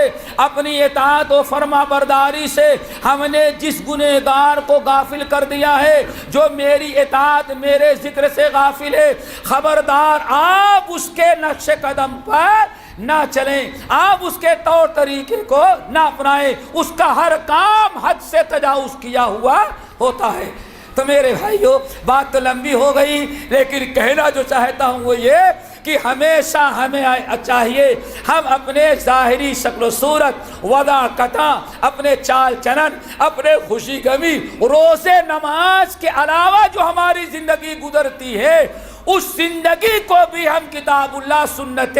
S1: اپنی اطاعت و فرما برداری سے، ہم نے جس گنہگار کو غافل کر دیا ہے، جو میری اطاعت میرے ذکر سے غافل ہے، خبردار آپ اس کے نقش قدم پر نہ چلیں، آپ اس کے طور طریقے کو نہ اپنائیں، اس کا ہر کام حد سے تجاوز کیا ہوا ہوتا ہے۔ تو میرے بھائیو بات تو لمبی ہو گئی، لیکن کہنا جو چاہتا ہوں وہ یہ کہ ہمیشہ ہمیں چاہیے ہم اپنے ظاہری شکل و صورت، وضع قطع، اپنے چال چلن، اپنے خوشی غمی، روزے نماز کے علاوہ جو ہماری زندگی گزرتی ہے، اس زندگی کو بھی ہم کتاب اللہ سنت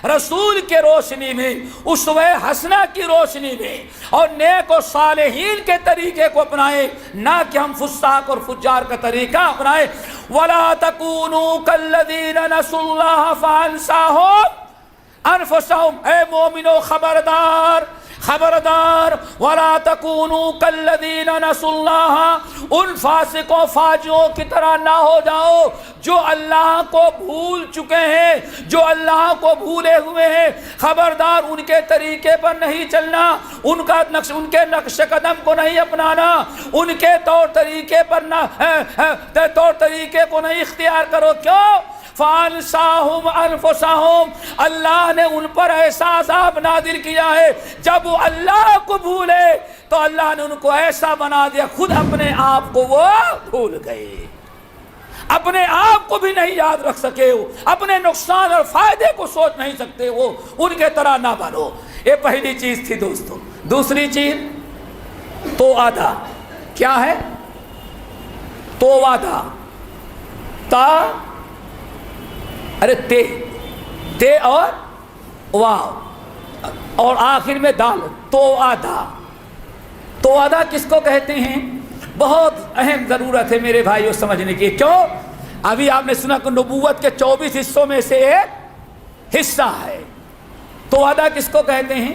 S1: رسول کے روشنی میں، اسوہ حسنہ کی روشنی میں اور نیک و صالحین کے طریقے کو اپنائیں، نہ کہ ہم فساق اور فجار کا طریقہ اپنائیں۔ وَلَا تَكُونُوا كَالَّذِينَ نَسُوا اللَّهَ فَأَنسَاهُمْ أَنفُسَهُمْ، اے مومنو خبردار خبردار، وَلَا تَكُونُوا كَالَّذِينَ نَسُوا اللَّهَ، ان فاسقوں فاجروں کی طرح نہ ہو جاؤ جو اللہ کو بھول چکے ہیں، جو اللہ کو بھولے ہوئے ہیں۔ خبردار ان کے طریقے پر نہیں چلنا، ان کے نقش قدم کو نہیں اپنانا، ان کے طور طریقے پر طور طریقے کو نہیں اختیار کرو۔ کیوں؟ فانساہم انفسہم، اللہ نے ان پر ایسا عذاب نازل کیا ہے جب وہ اللہ کو بھولے تو اللہ نے ان کو ایسا بنا دیا خود اپنے آپ کو وہ بھول گئے، اپنے آپ کو بھی نہیں یاد رکھ سکے، اپنے نقصان اور فائدے کو سوچ نہیں سکتے، وہ ان کے طرح نہ بنو۔ یہ پہلی چیز تھی دوستو۔ دوسری چیز توعدہ، کیا ہے؟ توعدہ، تا ارے تے اور واو اور آخر میں دال، توعدہ۔ توعدہ کس کو کہتے ہیں؟ بہت اہم ضرورت ہے میرے بھائیو سمجھنے کی۔ کیوں؟ ابھی آپ نے سنا کہ نبوت کے 24 حصوں میں سے ایک حصہ ہے۔ توعدہ کس کو کہتے ہیں؟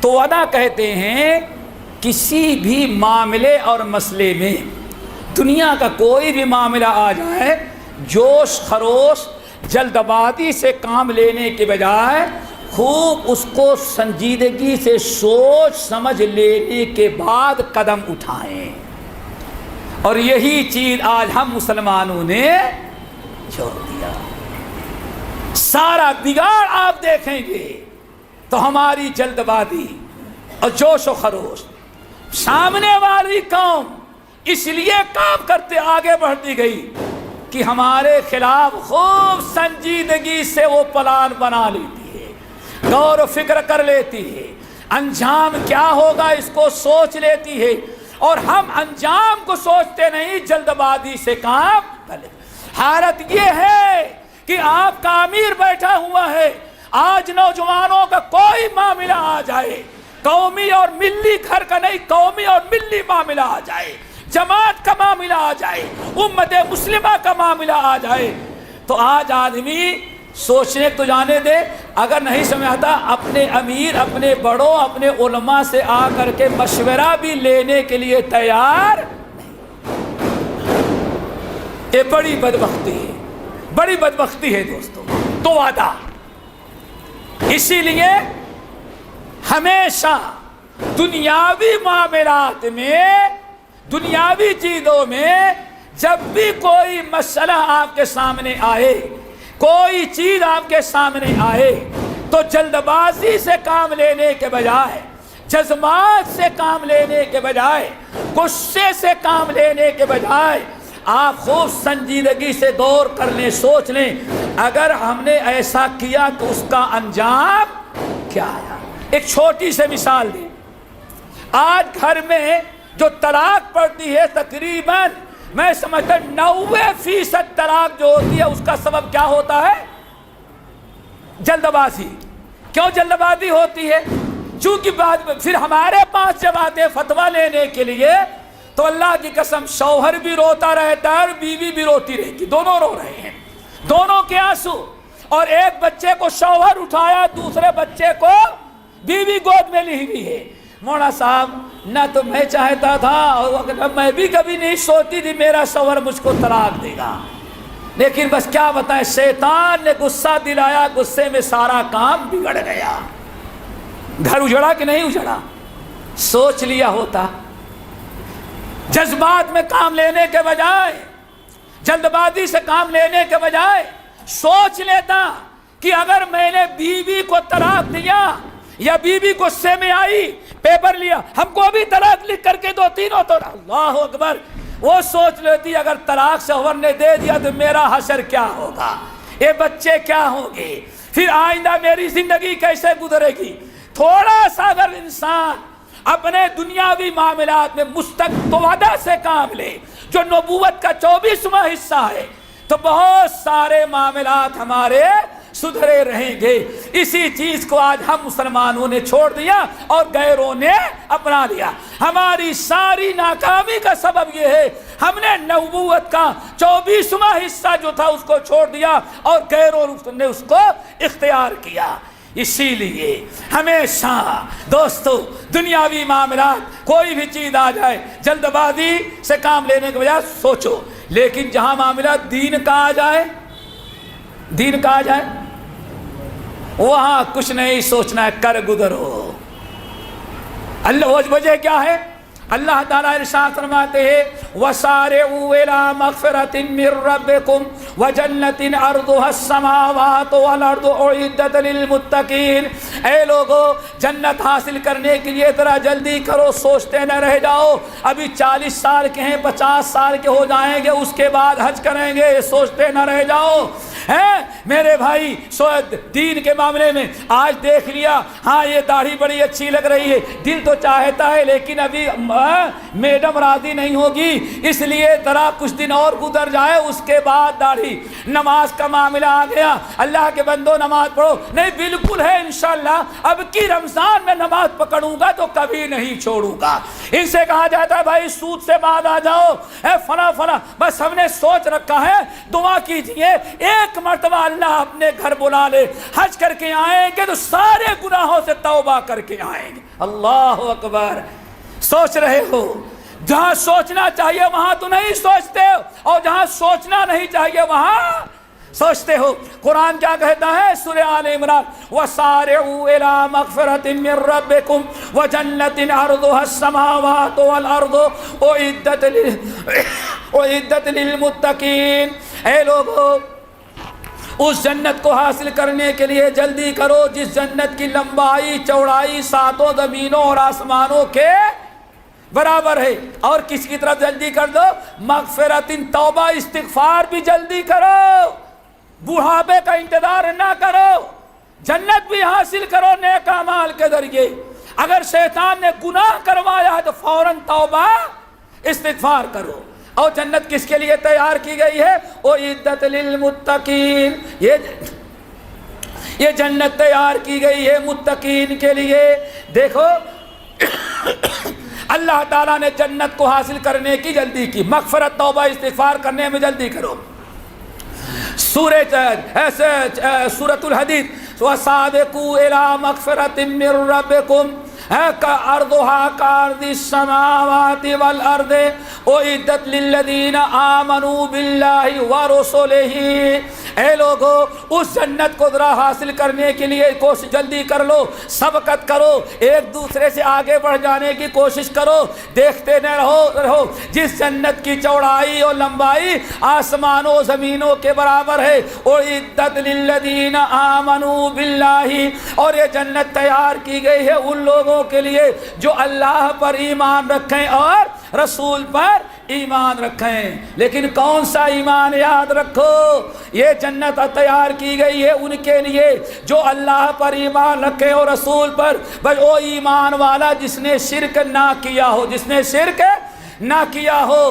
S1: توعدہ کہتے ہیں کسی بھی معاملے اور مسئلے میں، دنیا کا کوئی بھی معاملہ آ جائے، جوش خروش جلد بازی سے کام لینے کے بجائے خوب اس کو سنجیدگی سے سوچ سمجھ لینے کے بعد قدم اٹھائیں، اور یہی چیز آج ہم مسلمانوں نے چھوڑ دیا۔ سارا بگاڑ آپ دیکھیں گے تو ہماری جلد بازی اور جوش و خروش۔ سامنے والی قوم اس لیے کام کرتے آگے بڑھتی گئی کہ ہمارے خلاف خوب سنجیدگی سے وہ پلان بنا لیتی ہے، غور و فکر کر لیتی ہے، انجام کیا ہوگا اس کو سوچ لیتی ہے، اور ہم انجام کو سوچتے نہیں، جلد بازی سے کام کر لیتے۔ حالت یہ ہے کہ آپ کا امیر بیٹھا ہوا ہے، آج نوجوانوں کا کوئی معاملہ آ جائے، قومی اور ملی گھر کا نہیں، قومی اور ملی معاملہ آ جائے، جماعت کا معاملہ آ جائے، امت مسلمہ کا معاملہ آ جائے، تو آج آدمی سوچنے تو جانے دے، اگر نہیں سمجھ آتا اپنے امیر، اپنے بڑوں، اپنے علماء سے آ کر کے مشورہ بھی لینے کے لیے تیار نہیں۔ یہ بڑی بدبختی ہے، بڑی بدبختی ہے دوستو۔ توعدہ، اسی لیے ہمیشہ دنیاوی معاملات میں، دنیاوی چیزوں میں جب بھی کوئی مسئلہ آپ کے سامنے آئے، کوئی چیز آپ کے سامنے آئے، تو جلد بازی سے کام لینے کے بجائے، جذبات سے کام لینے کے بجائے، غصے سے کام لینے کے بجائے، آپ خوب سنجیدگی سے غور کر لیں، سوچ لیں اگر ہم نے ایسا کیا تو اس کا انجام کیا آیا۔ ایک چھوٹی سی مثال دیں، آج گھر میں جو طلاق پڑتی ہے تقریباً میں سمجھتا 90% طلاق جو ہوتی ہے اس کا سبب کیا ہوتا ہے؟ جلد بازی۔ کیوں جلد بازی ہوتی ہے؟ چونکہ بعد میں پھر ہمارے پاس جب آتے ہیں فتویٰ لینے کے لیے تو اللہ کی قسم شوہر بھی روتا رہتا ہے اور بیوی بھی روتی رہتی، دونوں رو رہے ہیں، دونوں کے آنسو، اور ایک بچے کو شوہر اٹھایا، دوسرے بچے کو بیوی گود میں لی ہوئی ہے۔ مولانا صاحب نہ تو میں چاہتا تھا اور میں بھی کبھی نہیں سوچتی تھی میرا شوہر مجھ کو طلاق دے گا، لیکن بس کیا بتائیں شیطان نے غصہ دلایا، غصے میں سارا کام بگڑ گیا۔ گھر اجڑا کہ نہیں اجڑا؟ سوچ لیا ہوتا، جذبات میں کام لینے کے بجائے، جلد بازی سے کام لینے کے بجائے سوچ لیتا کہ اگر میں نے بیوی کو طلاق دیا یا بیوی غصے میں آئی، پیپر لیا ہم کو بھی طلاق لکھ کر کے دو، تینوں تو اللہ اکبر، وہ سوچ لیتی اگر طلاق شوہر نے دے دیا تو میرا حشر کیا ہوگا، یہ بچے کیا ہوں گے، پھر آئندہ میری زندگی کیسے گزرے گی۔ تھوڑا سا اگر انسان اپنے دنیاوی معاملات میں توعدہ سے کام لے، جو نبوت کا 24واں حصہ ہے، تو بہت سارے معاملات ہمارے سدھرے رہیں گے۔ اسی چیز کو آج ہم مسلمانوں نے چھوڑ دیا اور غیروں نے اپنا لیا۔ ہماری ساری ناکامی کا سبب یہ ہے ہم نے نبوت کا 24واں حصہ جو تھا اس کو چھوڑ دیا اور غیروں نے اس کو اختیار کیا۔ اسی لیے ہمیشہ دوستو دنیاوی معاملات کوئی بھی چیز آ جائے جلد بازی سے کام لینے کے بجائے سوچو، لیکن جہاں معاملات دین کا آ جائے، دین کا آ جائے وہاں کچھ نہیں سوچنا ہے، کر گزرو۔ اللہ وجہ کیا ہے؟ اللہ تعالیٰ ارشاد فرماتے ہیں وَسَارِعُوا إِلَىٰ مَغْفِرَةٍ مِّن رَّبِّكُمْ وَجَنَّةٍ عَرْضُهَا السَّمَاوَاتُ وَالْأَرْضُ أُعِدَّتْ لِلْمُتَّقِينَ۔ اے لوگو جنت حاصل کرنے کے لیے ذرا جلدی کرو، سوچتے نہ رہ جاؤ ابھی 40 سال کے ہیں 50 سال کے ہو جائیں گے اس کے بعد حج کریں گے، سوچتے نہ رہ جاؤ۔ میرے بھائی دین کے معاملے میں آج دیکھ لیا، ہاں یہ داڑھی بڑی اچھی لگ رہی ہے، دل تو چاہتا ہے لیکن ابھی میڈم راضی نہیں ہوگی، اس لیے ذرا کچھ دن اور گزر جائے اس کے بعد داڑھی۔ نماز کا معاملہ آ گیا، اللہ کے بندو نماز پڑھو، نہیں بالکل ہے انشاءاللہ اب کی رمضان میں نماز پکڑوں گا تو کبھی نہیں چھوڑوں گا۔ ان سے کہا جاتا ہے بھائی سود سے بعد آ جاؤ، فلاں فلاں، بس ہم نے سوچ رکھا ہے دعا کیجئے ایک مرتبہ اللہ اپنے گھر بلا لے، حج کر کے آئیں گے تو سارے گناہوں سے توبہ کر کے آئیں گے۔ اللہ اکبر۔ سوچ رہے ہو، جہاں سوچنا چاہیے وہاں تو نہیں سوچتے ہو، اور جہاں سوچنا نہیں چاہیے وہاں سوچتے ہو۔ قرآن کیا کہتا ہے سورہ آل عمران وَسَارِعُوا إِلَىٰ مَغْفِرَةٍ مِّن رَّبِّكُمْ وَجَنَّةٍ عَرْضُهَا السَّمَاوَاتُ وَالْأَرْضُ أُعِدَّتْ لِلْمُتَّقِينَ۔ اے لوگو اس جنت کو حاصل کرنے کے لیے جلدی کرو جس جنت کی لمبائی چوڑائی ساتوں زمینوں اور آسمانوں کے برابر ہے۔ اور کس کی طرف جلدی کر دو؟ مغفرت، توبہ استغفار بھی جلدی کرو، بڑھاپے کا انتظار نہ کرو، جنت بھی حاصل کرو نیک اعمال کے ذریعے۔ اگر شیطان نے گناہ کروایا ہے تو فوراً توبہ استغفار کرو۔ اور جنت کس کے لیے تیار کی گئی ہے؟ اعدت للمتقین، یہ جنت تیار کی گئی ہے متقین کے لیے۔ دیکھو اللہ تعالیٰ نے جنت کو حاصل کرنے کی جلدی کی، مغفرت توبہ استغفار کرنے میں جلدی کرو۔ سورۃ الحدید وَسَابِقُوا إِلَىٰ مَغْفِرَةٍ مِّن رَّبِّكُمْ كَأَرْضُهَا كَأَرْضِ السَّمَاوَاتِ وَالْأَرْضِ أُعِدَّتْ لِلَّذِينَ آمَنُوا بِاللَّهِ وَرُسُلِهِ۔ اے لوگو اس جنت کو ذرا حاصل کرنے کے لیے کوشش جلدی کر لو، سبقت کرو، ایک دوسرے سے آگے بڑھ جانے کی کوشش کرو، دیکھتے نہ رہو جس جنت کی چوڑائی اور لمبائی آسمانوں زمینوں کے برابر ہے۔ اعدت للذین آمنوا باللہ، اور یہ جنت تیار کی گئی ہے ان لوگوں کے لیے جو اللہ پر ایمان رکھیں اور رسول پر ایمان رکھیں۔ لیکن کون سا ایمان؟ یاد رکھو یہ جنت تیار کی گئی ہے ان کے لیے جو اللہ پر ایمان رکھے اور رسول پر، بس وہ ایمان والا جس نے شرک نہ کیا ہو، جس نے شرک نہ کیا ہو۔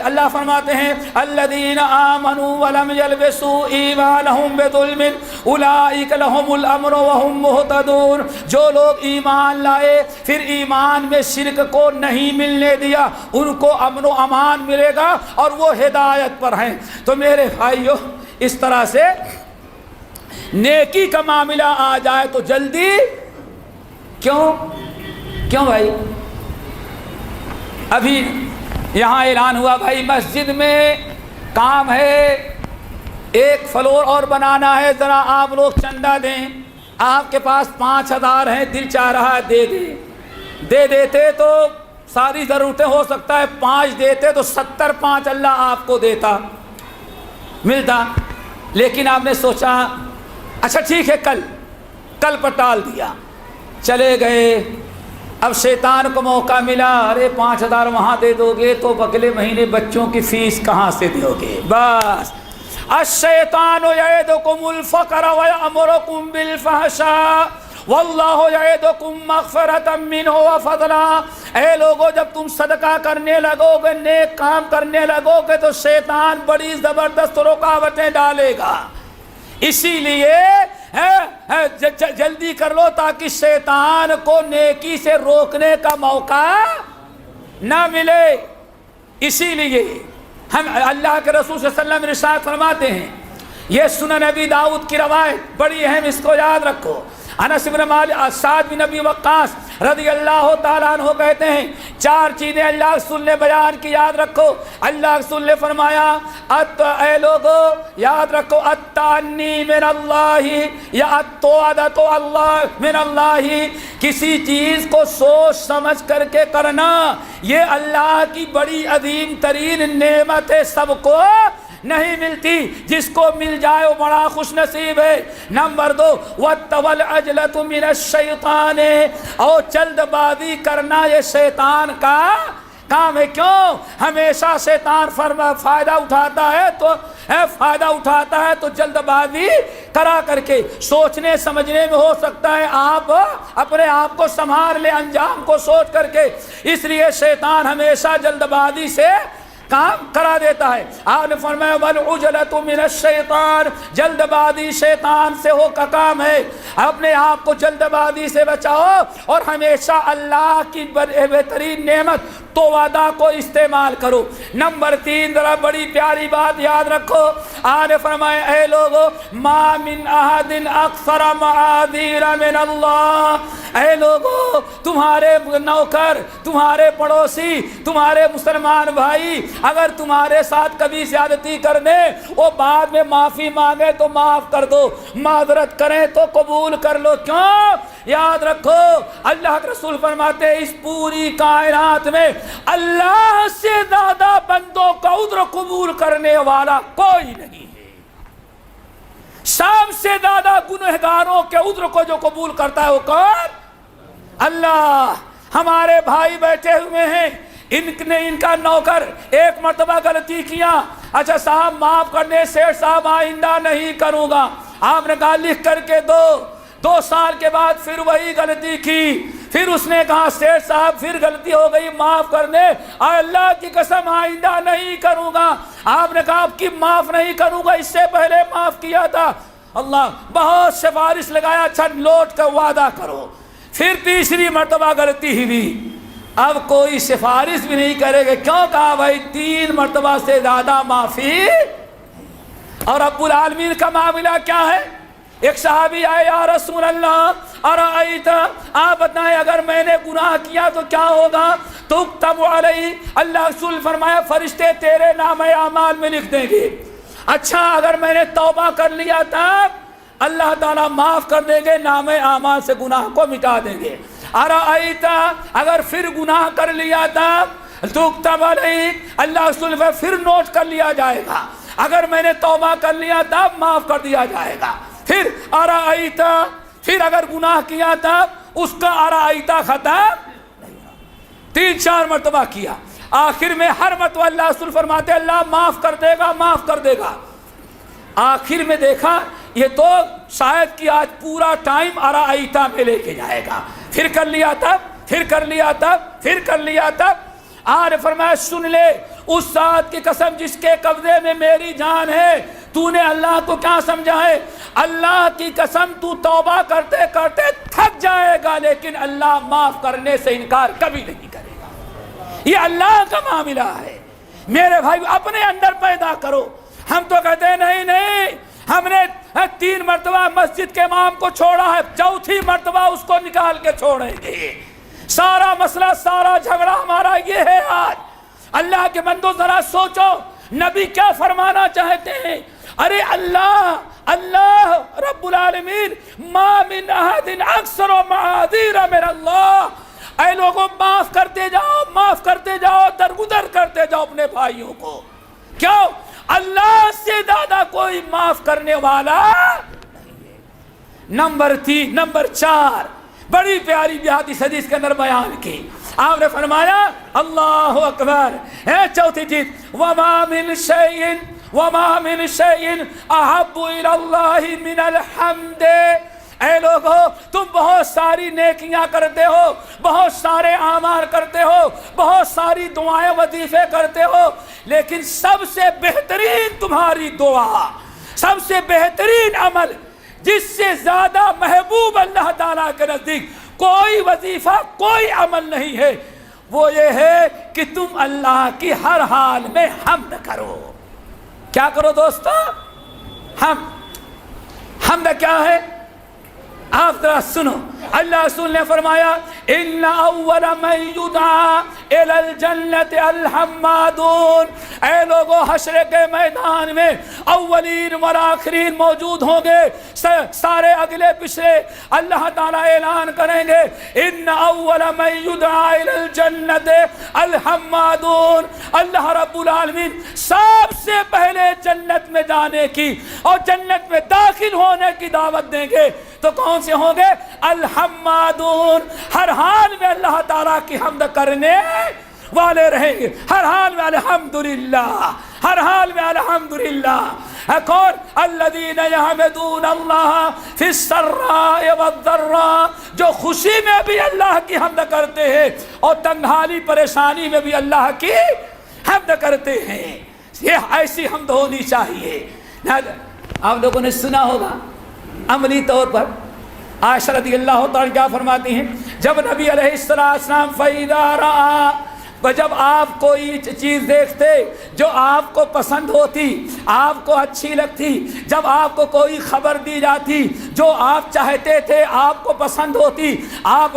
S1: اللہ فرماتے ہیں الذین آمنوا ولم یلبسوا ایمانہم بظلم اولئک لہم الامن وہم مہتدون۔ جو لوگ ایمان لائے پھر ایمان میں شرک کو نہیں ملنے دیا ان کو امن و امان ملے گا اور وہ ہدایت پر ہیں۔ تو میرے بھائیو اس طرح سے نیکی کا معاملہ آ جائے تو جلدی کیوں بھائی؟ ابھی یہاں اعلان ہوا بھائی مسجد میں کام ہے، ایک فلور اور بنانا ہے، ذرا آپ لوگ چندہ دیں۔ آپ کے پاس 5000 ہیں، دل چاہ رہا ہے دے دیتے تو ساری ضرورتیں ہو سکتا ہے، 5 دیتے تو 70 اللہ آپ کو دیتا ملتا، لیکن آپ نے سوچا اچھا ٹھیک ہے کل پر ٹال دیا، چلے گئے۔ اب شیطان کو موقع ملا، ارے 5000 وہاں دے دو گے تو اگلے مہینے بچوں کی فیس کہاں سے دو گے؟ بس الشیطان یعدکم الفقر ویأمرکم بالفحشاء واللہ یعدکم مغفرۃ منہ وفضلا۔ اے لوگو جب تم صدقہ کرنے لگو گے، نیک کام کرنے لگو گے تو شیطان بڑی زبردست رکاوٹیں ڈالے گا، اسی لیے جلدی کر لو تاکہ شیطان کو نیکی سے روکنے کا موقع نہ ملے۔ اسی لیے ہم اللہ کے رسول صلی اللہ علیہ وسلم ارشاد فرماتے ہیں، یہ سنن نبی داؤد کی روایت بڑی اہم، اس کو یاد رکھو۔ انس بن مالک سعد بن ابی وقاص رضی اللہ تعالیٰ عنہ کہتے ہیں 4 چیزیں اللہ رسول نے بیان کی، یاد رکھو۔ اللہ رسول نے فرمایا اے لوگو یاد رکھو، التعنی من اللہ یا التوعدۃ اللہ من اللہ، کسی چیز کو سوچ سمجھ کر کے کرنا یہ اللہ کی بڑی عظیم ترین نعمت ہے، سب کو نہیں ملتی، جس کو مل جائے وہ بڑا خوش نصیب ہے۔ نمبر 2 وَالتَّوَلْ عَجْلَةُ مِنَ الشَّيْطَانِ، اور جلد بازی کرنا یہ شیطان کا کام ہے۔ کیوں؟ ہمیشہ شیطان فائدہ اٹھاتا ہے تو جلد بازی کرا کر کے سوچنے سمجھنے میں ہو سکتا ہے آپ اپنے آپ کو سنبھال لے، انجام کو سوچ کر کے، اس لیے شیطان ہمیشہ جلد بازی سے کام کرا دیتا ہے۔ آپ نے فرمایا وَالْعُجْلَةُ مِنَ الشَّيْطَانِ، جلد بازی شیطان سے ہو کا کام ہے، اپنے آپ کو جلد بازی سے بچاؤ اور ہمیشہ اللہ کی بہترین نعمت تو وعدہ کو استعمال کرو۔ نمبر 3 ذرا بڑی پیاری بات یاد رکھو، آپ نے فرمایا اے لوگو ما من احد اکثر معاذیر من اللہ، اے لوگو تمہارے نوکر، تمہارے پڑوسی، تمہارے مسلمان بھائی اگر تمہارے ساتھ کبھی زیادتی کر دے وہ بعد میں معافی مانگے تو معاف کر دو، معذرت کریں تو قبول کر لو۔ کیوں؟ یاد رکھو اللہ کے رسول فرماتے ہیں اس پوری کائنات میں اللہ سے زیادہ بندوں کا عذر قبول کرنے والا کوئی نہیں ہے، سب سے زیادہ گنہگاروں کے عذر کو جو قبول کرتا ہے وہ کون؟ اللہ۔ ہمارے بھائی بیٹھے ہوئے ہیں، ان کا نوکر ایک مرتبہ غلطی کیا، اچھا صاحب معاف کرنے، سیٹھ صاحب آئندہ نہیں کروں گا، آپ نے کہا لکھ کر کے دو سال کے بعد پھر وہی غلطی کی، پھر اس نے کہا سیٹھ صاحب پھر غلطی ہو گئی معاف کر دیں، اللہ کی قسم آئندہ نہیں کروں گا، آپ نے کہا آپ کی معاف نہیں کروں گا، اس سے پہلے معاف کیا تھا، اللہ بہت سفارش لگایا، اچھا لوٹ کر وعدہ کرو، پھر تیسری مرتبہ غلطی ہوئی، اب کوئی سفارش بھی نہیں کرے گا، کیوں؟ کہا بھائی 3 مرتبہ سے زیادہ معافی۔ اور رب العالمین کا معاملہ کیا ہے؟ ایک صحابی آئے یا رسول اللہ ارائیت، آپ بتائیں اگر میں نے گناہ کیا تو کیا ہوگا؟ تو اکتب علیہ، اللہ رسول فرمایا فرشتے تیرے نام اعمال میں لکھ دیں گے۔ اچھا اگر میں نے توبہ کر لیا تھا اللہ تعالیٰ معاف کر دیں گے، نام اعمال سے گناہ کو مٹا دیں گے۔ ارائیتا، اگر پھر گناہ کر لیا تھا تو اکتب علیہ، اللہ رسول پھر نوٹ کر لیا جائے گا، اگر میں نے توبہ کر لیا تھا معاف کر دیا جائے گا۔ پھر ارائیتا، پھر اگر گناہ کیا تھا اس کا ارائیتا ختم 3-4 مرتبہ کیا، آخر میں ہر مرتبہ اللہ رسول فرماتے اللہ معاف کر دے گا، معاف کر دے گا۔ آخر میں دیکھا یہ تو شاید کہ آج پورا ٹائم ارائیتا میں لے کے جائے گا، پھر کر لیا تب، پھر کر لیا تب، پھر کر لیا تب۔ آج فرمایا سن لے اس ذات کی قسم جس کے قبضے میں میری جان ہے، تو نے اللہ کو کیا سمجھا ہے؟ اللہ کی قسم تو توبہ کرتے کرتے تھک جائے گا لیکن اللہ معاف کرنے سے انکار کبھی نہیں کرے گا، یہ اللہ کا معاملہ ہے۔ میرے بھائی اپنے اندر پیدا کرو، ہم تو کہتے ہیں نہیں ہم نے 3 مرتبہ مسجد کے امام کو چھوڑا ہے، 4تھی مرتبہ اس کو نکال کے چھوڑیں گے، سارا مسئلہ سارا جھگڑا ہمارا یہ ہے۔ آج اللہ کے بندو ذرا سوچو نبی کیا فرمانا چاہتے ہیں؟ ارے اللہ رب العالمین ما من احد اکثر معاذیر من اللہ، اے لوگوں معاف کرتے جاؤ، معاف کرتے جاؤ، درگزر کرتے جاؤ اپنے بھائیوں کو۔ کیوں؟ اللہ سے زیادہ کوئی معاف کرنے والا نہیں ہے۔ نمبر 4 بڑی پیاری حدیث کے اندر بیان کی، آپ نے فرمایا اللہ اکبر، 4تھی چیز وما من شيء احب الى الله من الحمد، اے لوگو تم بہت ساری نیکیاں کرتے ہو، بہت سارے اعمال کرتے ہو، بہت ساری دعائیں وظیفے کرتے ہو، لیکن سب سے بہترین تمہاری دعا، سب سے بہترین عمل جس سے زیادہ محبوب اللہ تعالیٰ کے نزدیک کوئی وظیفہ کوئی عمل نہیں ہے، وہ یہ ہے کہ تم اللہ کی ہر حال میں حمد کرو۔ کیا کرو دوستو؟ حمد کیا ہے؟ آپ ذرا سنو، اللہ رسول نے فرمایا ان اول من یدعا الی الجنت الحمادون، اے لوگوں حشر کے میدان میں اولین و آخرین موجود ہوں گے، سارے اگلے پچھلے، اللہ تعالیٰ اعلان کریں گے ان اول من یدعا الی الجنت الحمادون، اللہ رب العالمین سب سے پہلے جنت میں جانے کی اور جنت میں داخل ہونے کی دعوت دیں گے، تو کون سے ہوں گے؟ الحمادون، ہر حال میں اللہ تعالیٰ کی حمد کرنے والے رہیں گے، ہر حال میں الحمدللہ، ہر حال میں الحمدللہ۔ کون؟ الذین یحمدون اللہ فی السراء والضراء، جو خوشی میں بھی اللہ کی حمد کرتے ہیں اور تنگحالی پریشانی میں بھی اللہ کی حمد کرتے ہیں، یہ ایسی حمد ہونی چاہیے۔ آپ لوگوں نے سنا ہوگا عملی طور پر عائشہ رضی اللہ تعالیٰ کیا فرماتی ہیں، جب نبی علیہ السلام فَإِذَا رَآ، جب آپ کوئی چیز دیکھتے جو آپ کو پسند ہوتی، آپ کو اچھی لگتی، جب آپ کو کوئی خبر دی جاتی جو آپ چاہتے تھے، آپ کو پسند ہوتی، آپ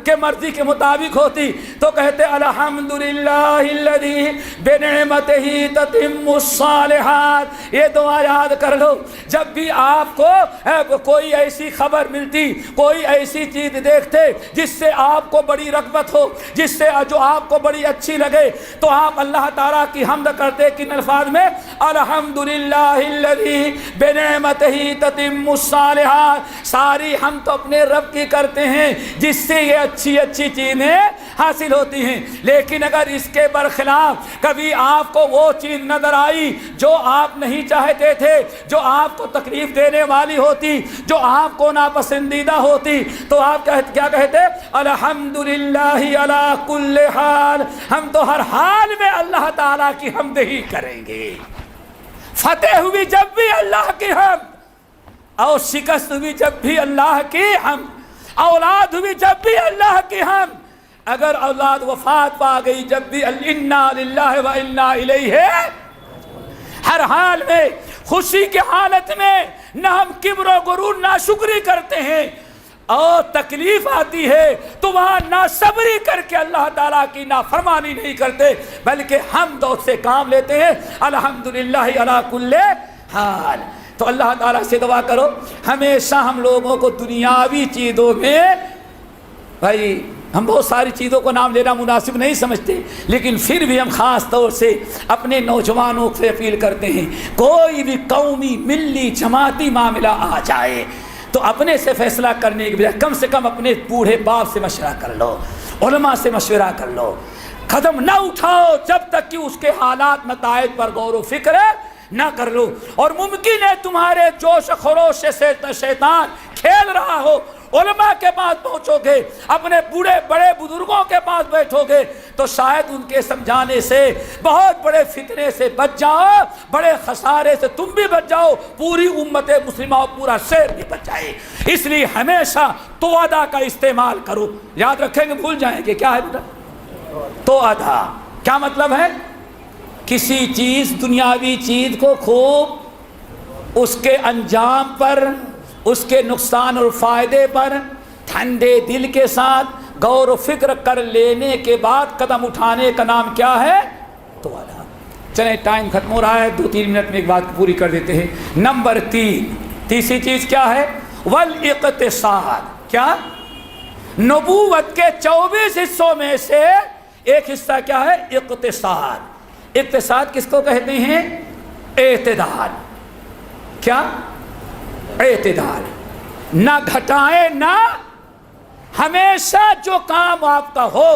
S1: کے مرضی کے مطابق ہوتی، تو کہتے الحمدللہ الذی بنعمتہ تتم الصالحات۔ یہ دعا یاد کر لو، جب بھی آپ کو کوئی ایسی خبر ملتی، کوئی ایسی چیز دیکھتے جس سے آپ کو بڑی رغبت ہو، جس سے جو آپ کو بڑی اچھی لگے، تو آپ اللہ تعالیٰ کی حمد کرتے کن الفاظ میں؟ الحمدللہ الذی بنعمتہ تتم الصالحات۔ ساری ہم تو اپنے رب کی کرتے ہیں جس سے یہ اچھی اچھی چیزیں حاصل ہوتی ہیں، لیکن اگر اس کے برخلاف کبھی آپ کو وہ چیز نظر آئی جو آپ نہیں چاہتے تھے، جو آپ کو تکلیف دینے والی ہوتی، جو آپ کو ناپسندیدہ ہوتی، تو آپ کیا کہتے؟ الحمدللہ علی کل حال، ہم تو ہر حال میں اللہ تعالیٰ کی حمد ہی کریں گے۔ فتح ہوئی جب بھی اللہ کی حمد، اور شکست ہوئی جب بھی اللہ کی حمد، اولاد ہوئی جب بھی اللہ کی حمد، اگر اولاد وفات پا گئی جب بھی انا للہ و انا الیہ، ہر حال میں، خوشی کی حالت میں نہ ہم کبر و غرور ناشکری کرتے ہیں، اور تکلیف آتی ہے تو وہاں ناصبری کر کے اللہ تعالیٰ کی نافرمانی نہیں کرتے، بلکہ حمد سے کام لیتے ہیں۔ الحمدللہ علی کل حال۔ تو اللہ تعالیٰ سے دعا کرو ہمیشہ ہم لوگوں کو دنیاوی چیزوں میں، بھائی ہم بہت ساری چیزوں کو نام لینا مناسب نہیں سمجھتے، لیکن پھر بھی ہم خاص طور سے اپنے نوجوانوں سے اپیل کرتے ہیں، کوئی بھی قومی، ملی، جماعتی معاملہ آ جائے تو اپنے سے فیصلہ کرنے کے بجائے کم سے کم اپنے بوڑھے باپ سے مشورہ کر لو، علماء سے مشورہ کر لو، قدم نہ اٹھاؤ جب تک کہ اس کے حالات نتائج پر غور و فکر نہ کر لو۔ اور ممکن ہے تمہارے جوش و خروش سے شیطان کھیل رہا ہو، علماء کے پاس پہنچو گے، اپنے بوڑھے بڑے بزرگوں کے پاس بیٹھو گے تو شاید ان کے سمجھانے سے بہت بڑے فتنے سے بچ جاؤ، بڑے خسارے سے تم بھی بچ جاؤ، پوری امت مسلمہ اور پورا شہر بھی بچ جائے۔ اس لیے ہمیشہ توعدہ کا استعمال کرو۔ یاد رکھیں گے، بھول جائیں گے کیا ہے بیٹا؟ توعدہ کیا مطلب ہے؟ کسی چیز، دنیاوی چیز کو خوب اس کے انجام پر، اس کے نقصان اور فائدے پر ٹھنڈے دل کے ساتھ غور و فکر کر لینے کے بعد قدم اٹھانے کا نام کیا ہے؟ توعدہ۔ چلیں ٹائم ختم ہو رہا ہے، 2-3 منٹ میں ایک بات پوری کر دیتے ہیں۔ نمبر 3، تیسری چیز کیا ہے؟ والاقتصاد۔ کیا؟ نبوت کے 24 حصوں میں سے ایک حصہ کیا ہے؟ اقتصاد۔ اقتصاد کس کو کہتے ہیں؟ اعتدال۔ کیا؟ اعتدال، نہ گھٹائیں نہ، ہمیشہ جو کام آپ کا ہو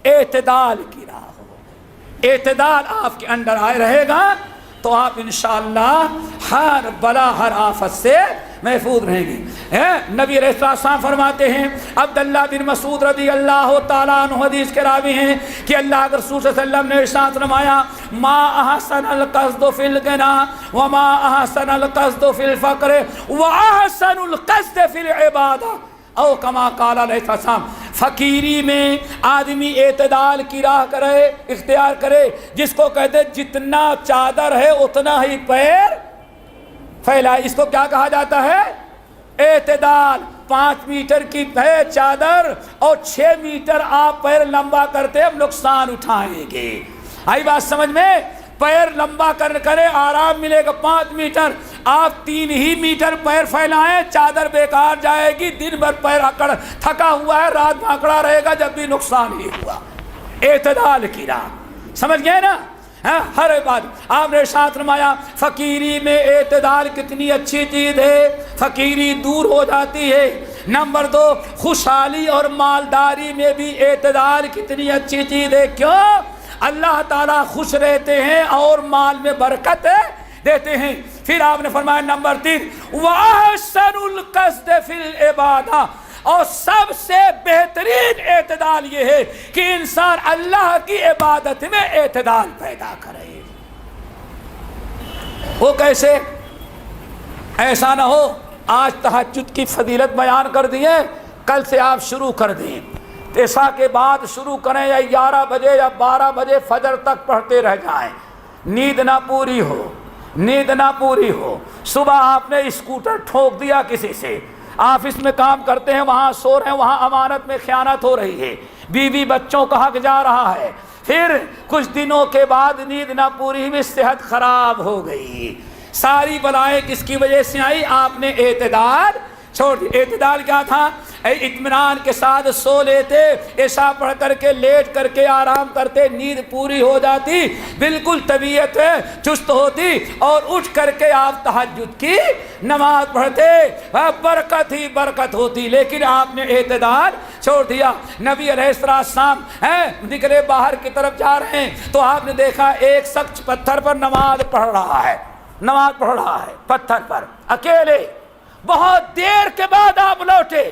S1: اعتدال کی راہ ہو، اعتدال آپ کے اندر آئے رہے گا تو آپ انشاءاللہ ہر بلا ہر آفت سے محفوظ رہیں گے۔ نبی علیہ السلام فرماتے ہیں، عبداللہ بن مسعود رضی اللہ تعالیٰ عنہ حدیث کے راوی ہیں کہ اللہ کے رسول صلی اللہ علیہ وسلم نے ارشاد فرمایا، ما احسن القصد فی الغنا وما احسن القصد فی الفقر واحسن القصد فی العبادہ، او کما قال علیہ السلام۔ فقیری میں آدمی اعتدال کی راہ کرے، اختیار کرے، جس کو کہتے جتنا چادر ہے اتنا ہی پیر پھیلائے۔ اس کو کیا کہا جاتا ہے؟ اعتدال 5 میٹر کی ہے چادر اور 6 میٹر آپ پیر لمبا کرتے ہم نقصان اٹھائیں گے. آئی بات سمجھ میں؟ پیر لمبا کرے آرام ملے گا. 5 میٹر آپ 3 ہی میٹر پیر پھیلائیں چادر بیکار جائے گی. دن بھر پیر اکڑ تھکا ہوا ہے رات میں اکڑا رہے گا جب بھی نقصان ہی ہوا. اعتدال کی راہ سمجھ گئے نا؟ ہر بات آپ نے ساتھ فرمایا فقیری میں اعتدال کتنی اچھی چیز ہے. فقیری دور ہو جاتی ہے. نمبر 2 خوشحالی اور مالداری میں بھی اعتدال کتنی اچھی چیز ہے. کیوں؟ اللہ تعالیٰ خوش رہتے ہیں اور مال میں برکت دیتے ہیں. پھر آپ نے فرمایا نمبر 3 وَأَحْسَنُ الْقَصْدِ فِي الْعِبَادَةِ، اور سب سے بہترین اعتدال یہ ہے کہ انسان اللہ کی عبادت میں اعتدال پیدا کرے. وہ کیسے؟ ایسا نہ ہو آج تہجد کی فضیلت بیان کر دیے کل سے آپ شروع کر دیں عشاء کے بعد شروع کریں یا 11 بجے یا 12 بجے فجر تک پڑھتے رہ جائیں. نیند نہ پوری ہو. صبح آپ نے اسکوٹر ٹھوک دیا کسی سے، آفس میں کام کرتے ہیں وہاں سو رہے ہیں، وہاں امانت میں خیانت ہو رہی ہے، بیوی بچوں کا حق جا رہا ہے. پھر کچھ دنوں کے بعد نیند نہ پوری ہوئی، صحت خراب ہو گئی. ساری بلائیں کس کی وجہ سے آئی؟ آپ نے اعتدال چھوڑ دیا. اعتدال کیا تھا؟ اطمینان کے ساتھ سو لیتے، عشاء پڑھ کر کے لیٹ کر کے آرام کرتے، نیند پوری ہو جاتی، بالکل طبیعت چست ہوتی اور اٹھ کر کے آپ تہجد کی نماز پڑھتے، برکت ہی برکت ہوتی. لیکن آپ نے اعتدال چھوڑ دیا. نبی علیہ السلام نکلے باہر کی طرف جا رہے ہیں تو آپ نے دیکھا ایک شخص پتھر پر نماز پڑھ رہا ہے پتھر پر اکیلے. بہت دیر کے بعد آپ لوٹے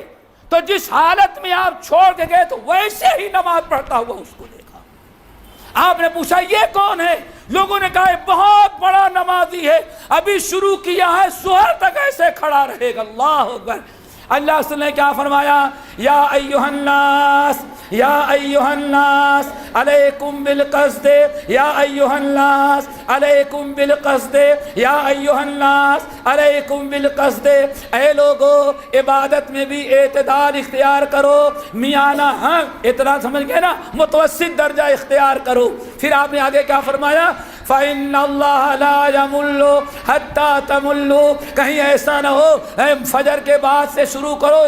S1: تو جس حالت میں آپ چھوڑ کے گئے تو ویسے ہی نماز پڑھتا ہوا اس کو دیکھا. آپ نے پوچھا یہ کون ہے؟ لوگوں نے کہا بہت بڑا نمازی ہے، ابھی شروع کیا ہے ظہر تک ایسے کھڑا رہے گا. اللہ اکبر. اللہ صلی اللہ نے کیا فرمایا؟ یا ایھا الناس علیکم بالقصد، یا ایھا الناس علیکم بالقصد، یا ایھا الناس علیکم بالقصد. اے لوگو عبادت میں بھی اعتدال اختیار کرو. میانہ اتنا سمجھ گئے نا، متوسط درجہ اختیار کرو. پھر آپ نے آگے کیا فرمایا؟ فَإِنَّ اللَّهَ لَا يَمُلُّ حَتَّى تَمُلُّ. کہیں ایسا نہ ہو فجر کے بعد سے شروع کرو،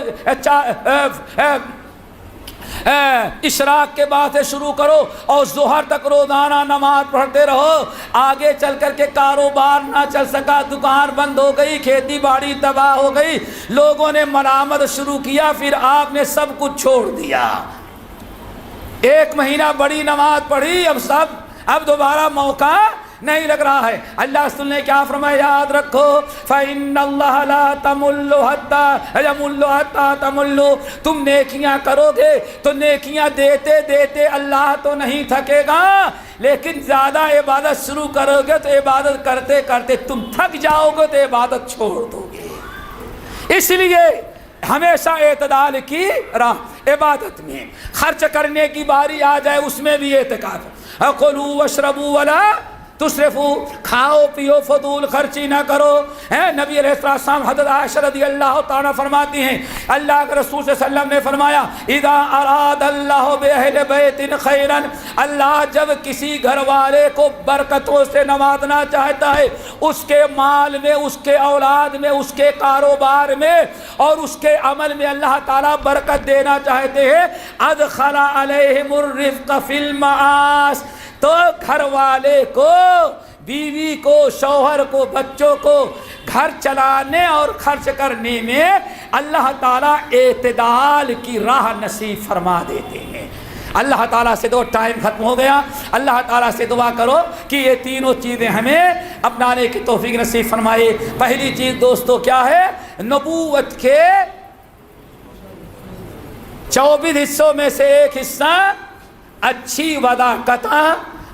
S1: اشراق کے بعد سے شروع کرو اور ظہر تک روزانہ نماز پڑھتے رہو. آگے چل کر کے کاروبار نہ چل سکا، دکان بند ہو گئی، کھیتی باڑی تباہ ہو گئی، لوگوں نے ملامت شروع کیا، پھر آپ نے سب کچھ چھوڑ دیا. 1 مہینہ بڑی نماز پڑھی، اب دوبارہ موقع نہیں لگ رہا ہے. اللہ رسول نے کیا فرمایا؟ یاد رکھو فَإِنَّ اللَّهَ لَا تَمُلُّ حَتَّى يَمُلُّ حَتَّى تَمُلُّ. تم نیکیاں کرو گے تو نیکیاں دیتے دیتے اللہ تو نہیں تھکے گا، لیکن زیادہ عبادت شروع کرو گے تو عبادت کرتے کرتے تم تھک جاؤ گے تو عبادت چھوڑ دو گے. اس لیے ہمیشہ اعتدال کی راہ. عبادت میں خرچ کرنے کی باری آ جائے اس میں بھی اعتکاف. کُلُوا واشربوا ولا تسرفوا، کھاؤ پیو فضول خرچی نہ کرو. نبی علیہ السلام حضرت عائشہ رضی اللہ تعالیٰ فرماتی ہیں اللہ کے رسول صلی اللہ علیہ وسلم نے فرمایا اذا اراد اللہ باہل بیت خیرا، اللہ جب کسی گھر والے کو برکتوں سے نوازنا چاہتا ہے، اس کے مال میں، اس کے اولاد میں، اس کے کاروبار میں اور اس کے عمل میں اللہ تعالیٰ برکت دینا چاہتے ہیں، ادخل علیہم الرزق فی المعاش، تو گھر والے کو، بیوی کو، شوہر کو، بچوں کو گھر چلانے اور خرچ کرنے میں اللہ تعالیٰ اعتدال کی راہ نصیب فرما دیتے ہیں. اللہ تعالیٰ سے ٹائم ختم ہو گیا. اللہ تعالیٰ سے دعا کرو کہ یہ تینوں چیزیں ہمیں اپنانے کی توفیق نصیب فرمائے. پہلی چیز دوستو کیا ہے؟ نبوت کے 24 حصوں میں سے ایک حصہ اچھی وضاحت،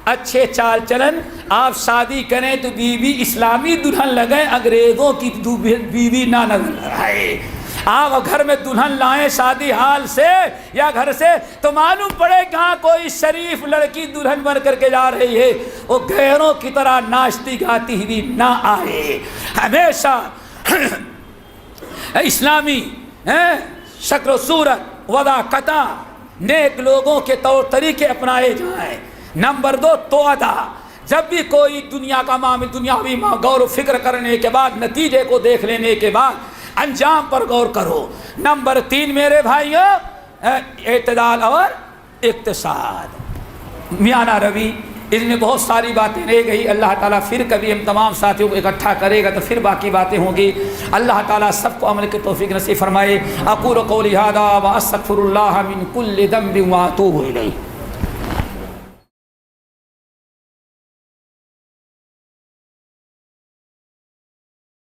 S1: اچھے چال چلن. آپ شادی کریں تو بیوی اسلامی دلہن لگیں، انگریزوں کی بیوی نہ لگائے. آپ گھر میں دلہن لائیں شادی حال سے یا گھر سے تو معلوم پڑے کہ ہاں کوئی شریف لڑکی دلہن بن کر کے جا رہی ہے، وہ غیروں کی طرح ناچتی گاتی ہوئی نہ آئے. ہمیشہ اسلامی شکل و صورت وضاقتہ نیک لوگوں کے طور طریقے اپنائے جائیں۔ نمبر 2 توعدہ، جب بھی کوئی دنیا کا معامل دنیاوی غور و فکر کرنے کے بعد نتیجے کو دیکھ لینے کے بعد انجام پر غور کرو۔ نمبر 3 میرے بھائیوں اعتدال اور اقتصاد۔ میانہ روی اس میں بہت ساری باتیں رہ گئی، اللہ تعالیٰ پھر کبھی ہم تمام ساتھیوں کو اکٹھا کرے گا تو پھر باقی باتیں ہوں گی۔ اللہ تعالیٰ سب کو عمل کی توفیق نصیب فرمائے۔ اقول قولی ھذا واستغفر اللہ من کل ذنب واتوب الیہ۔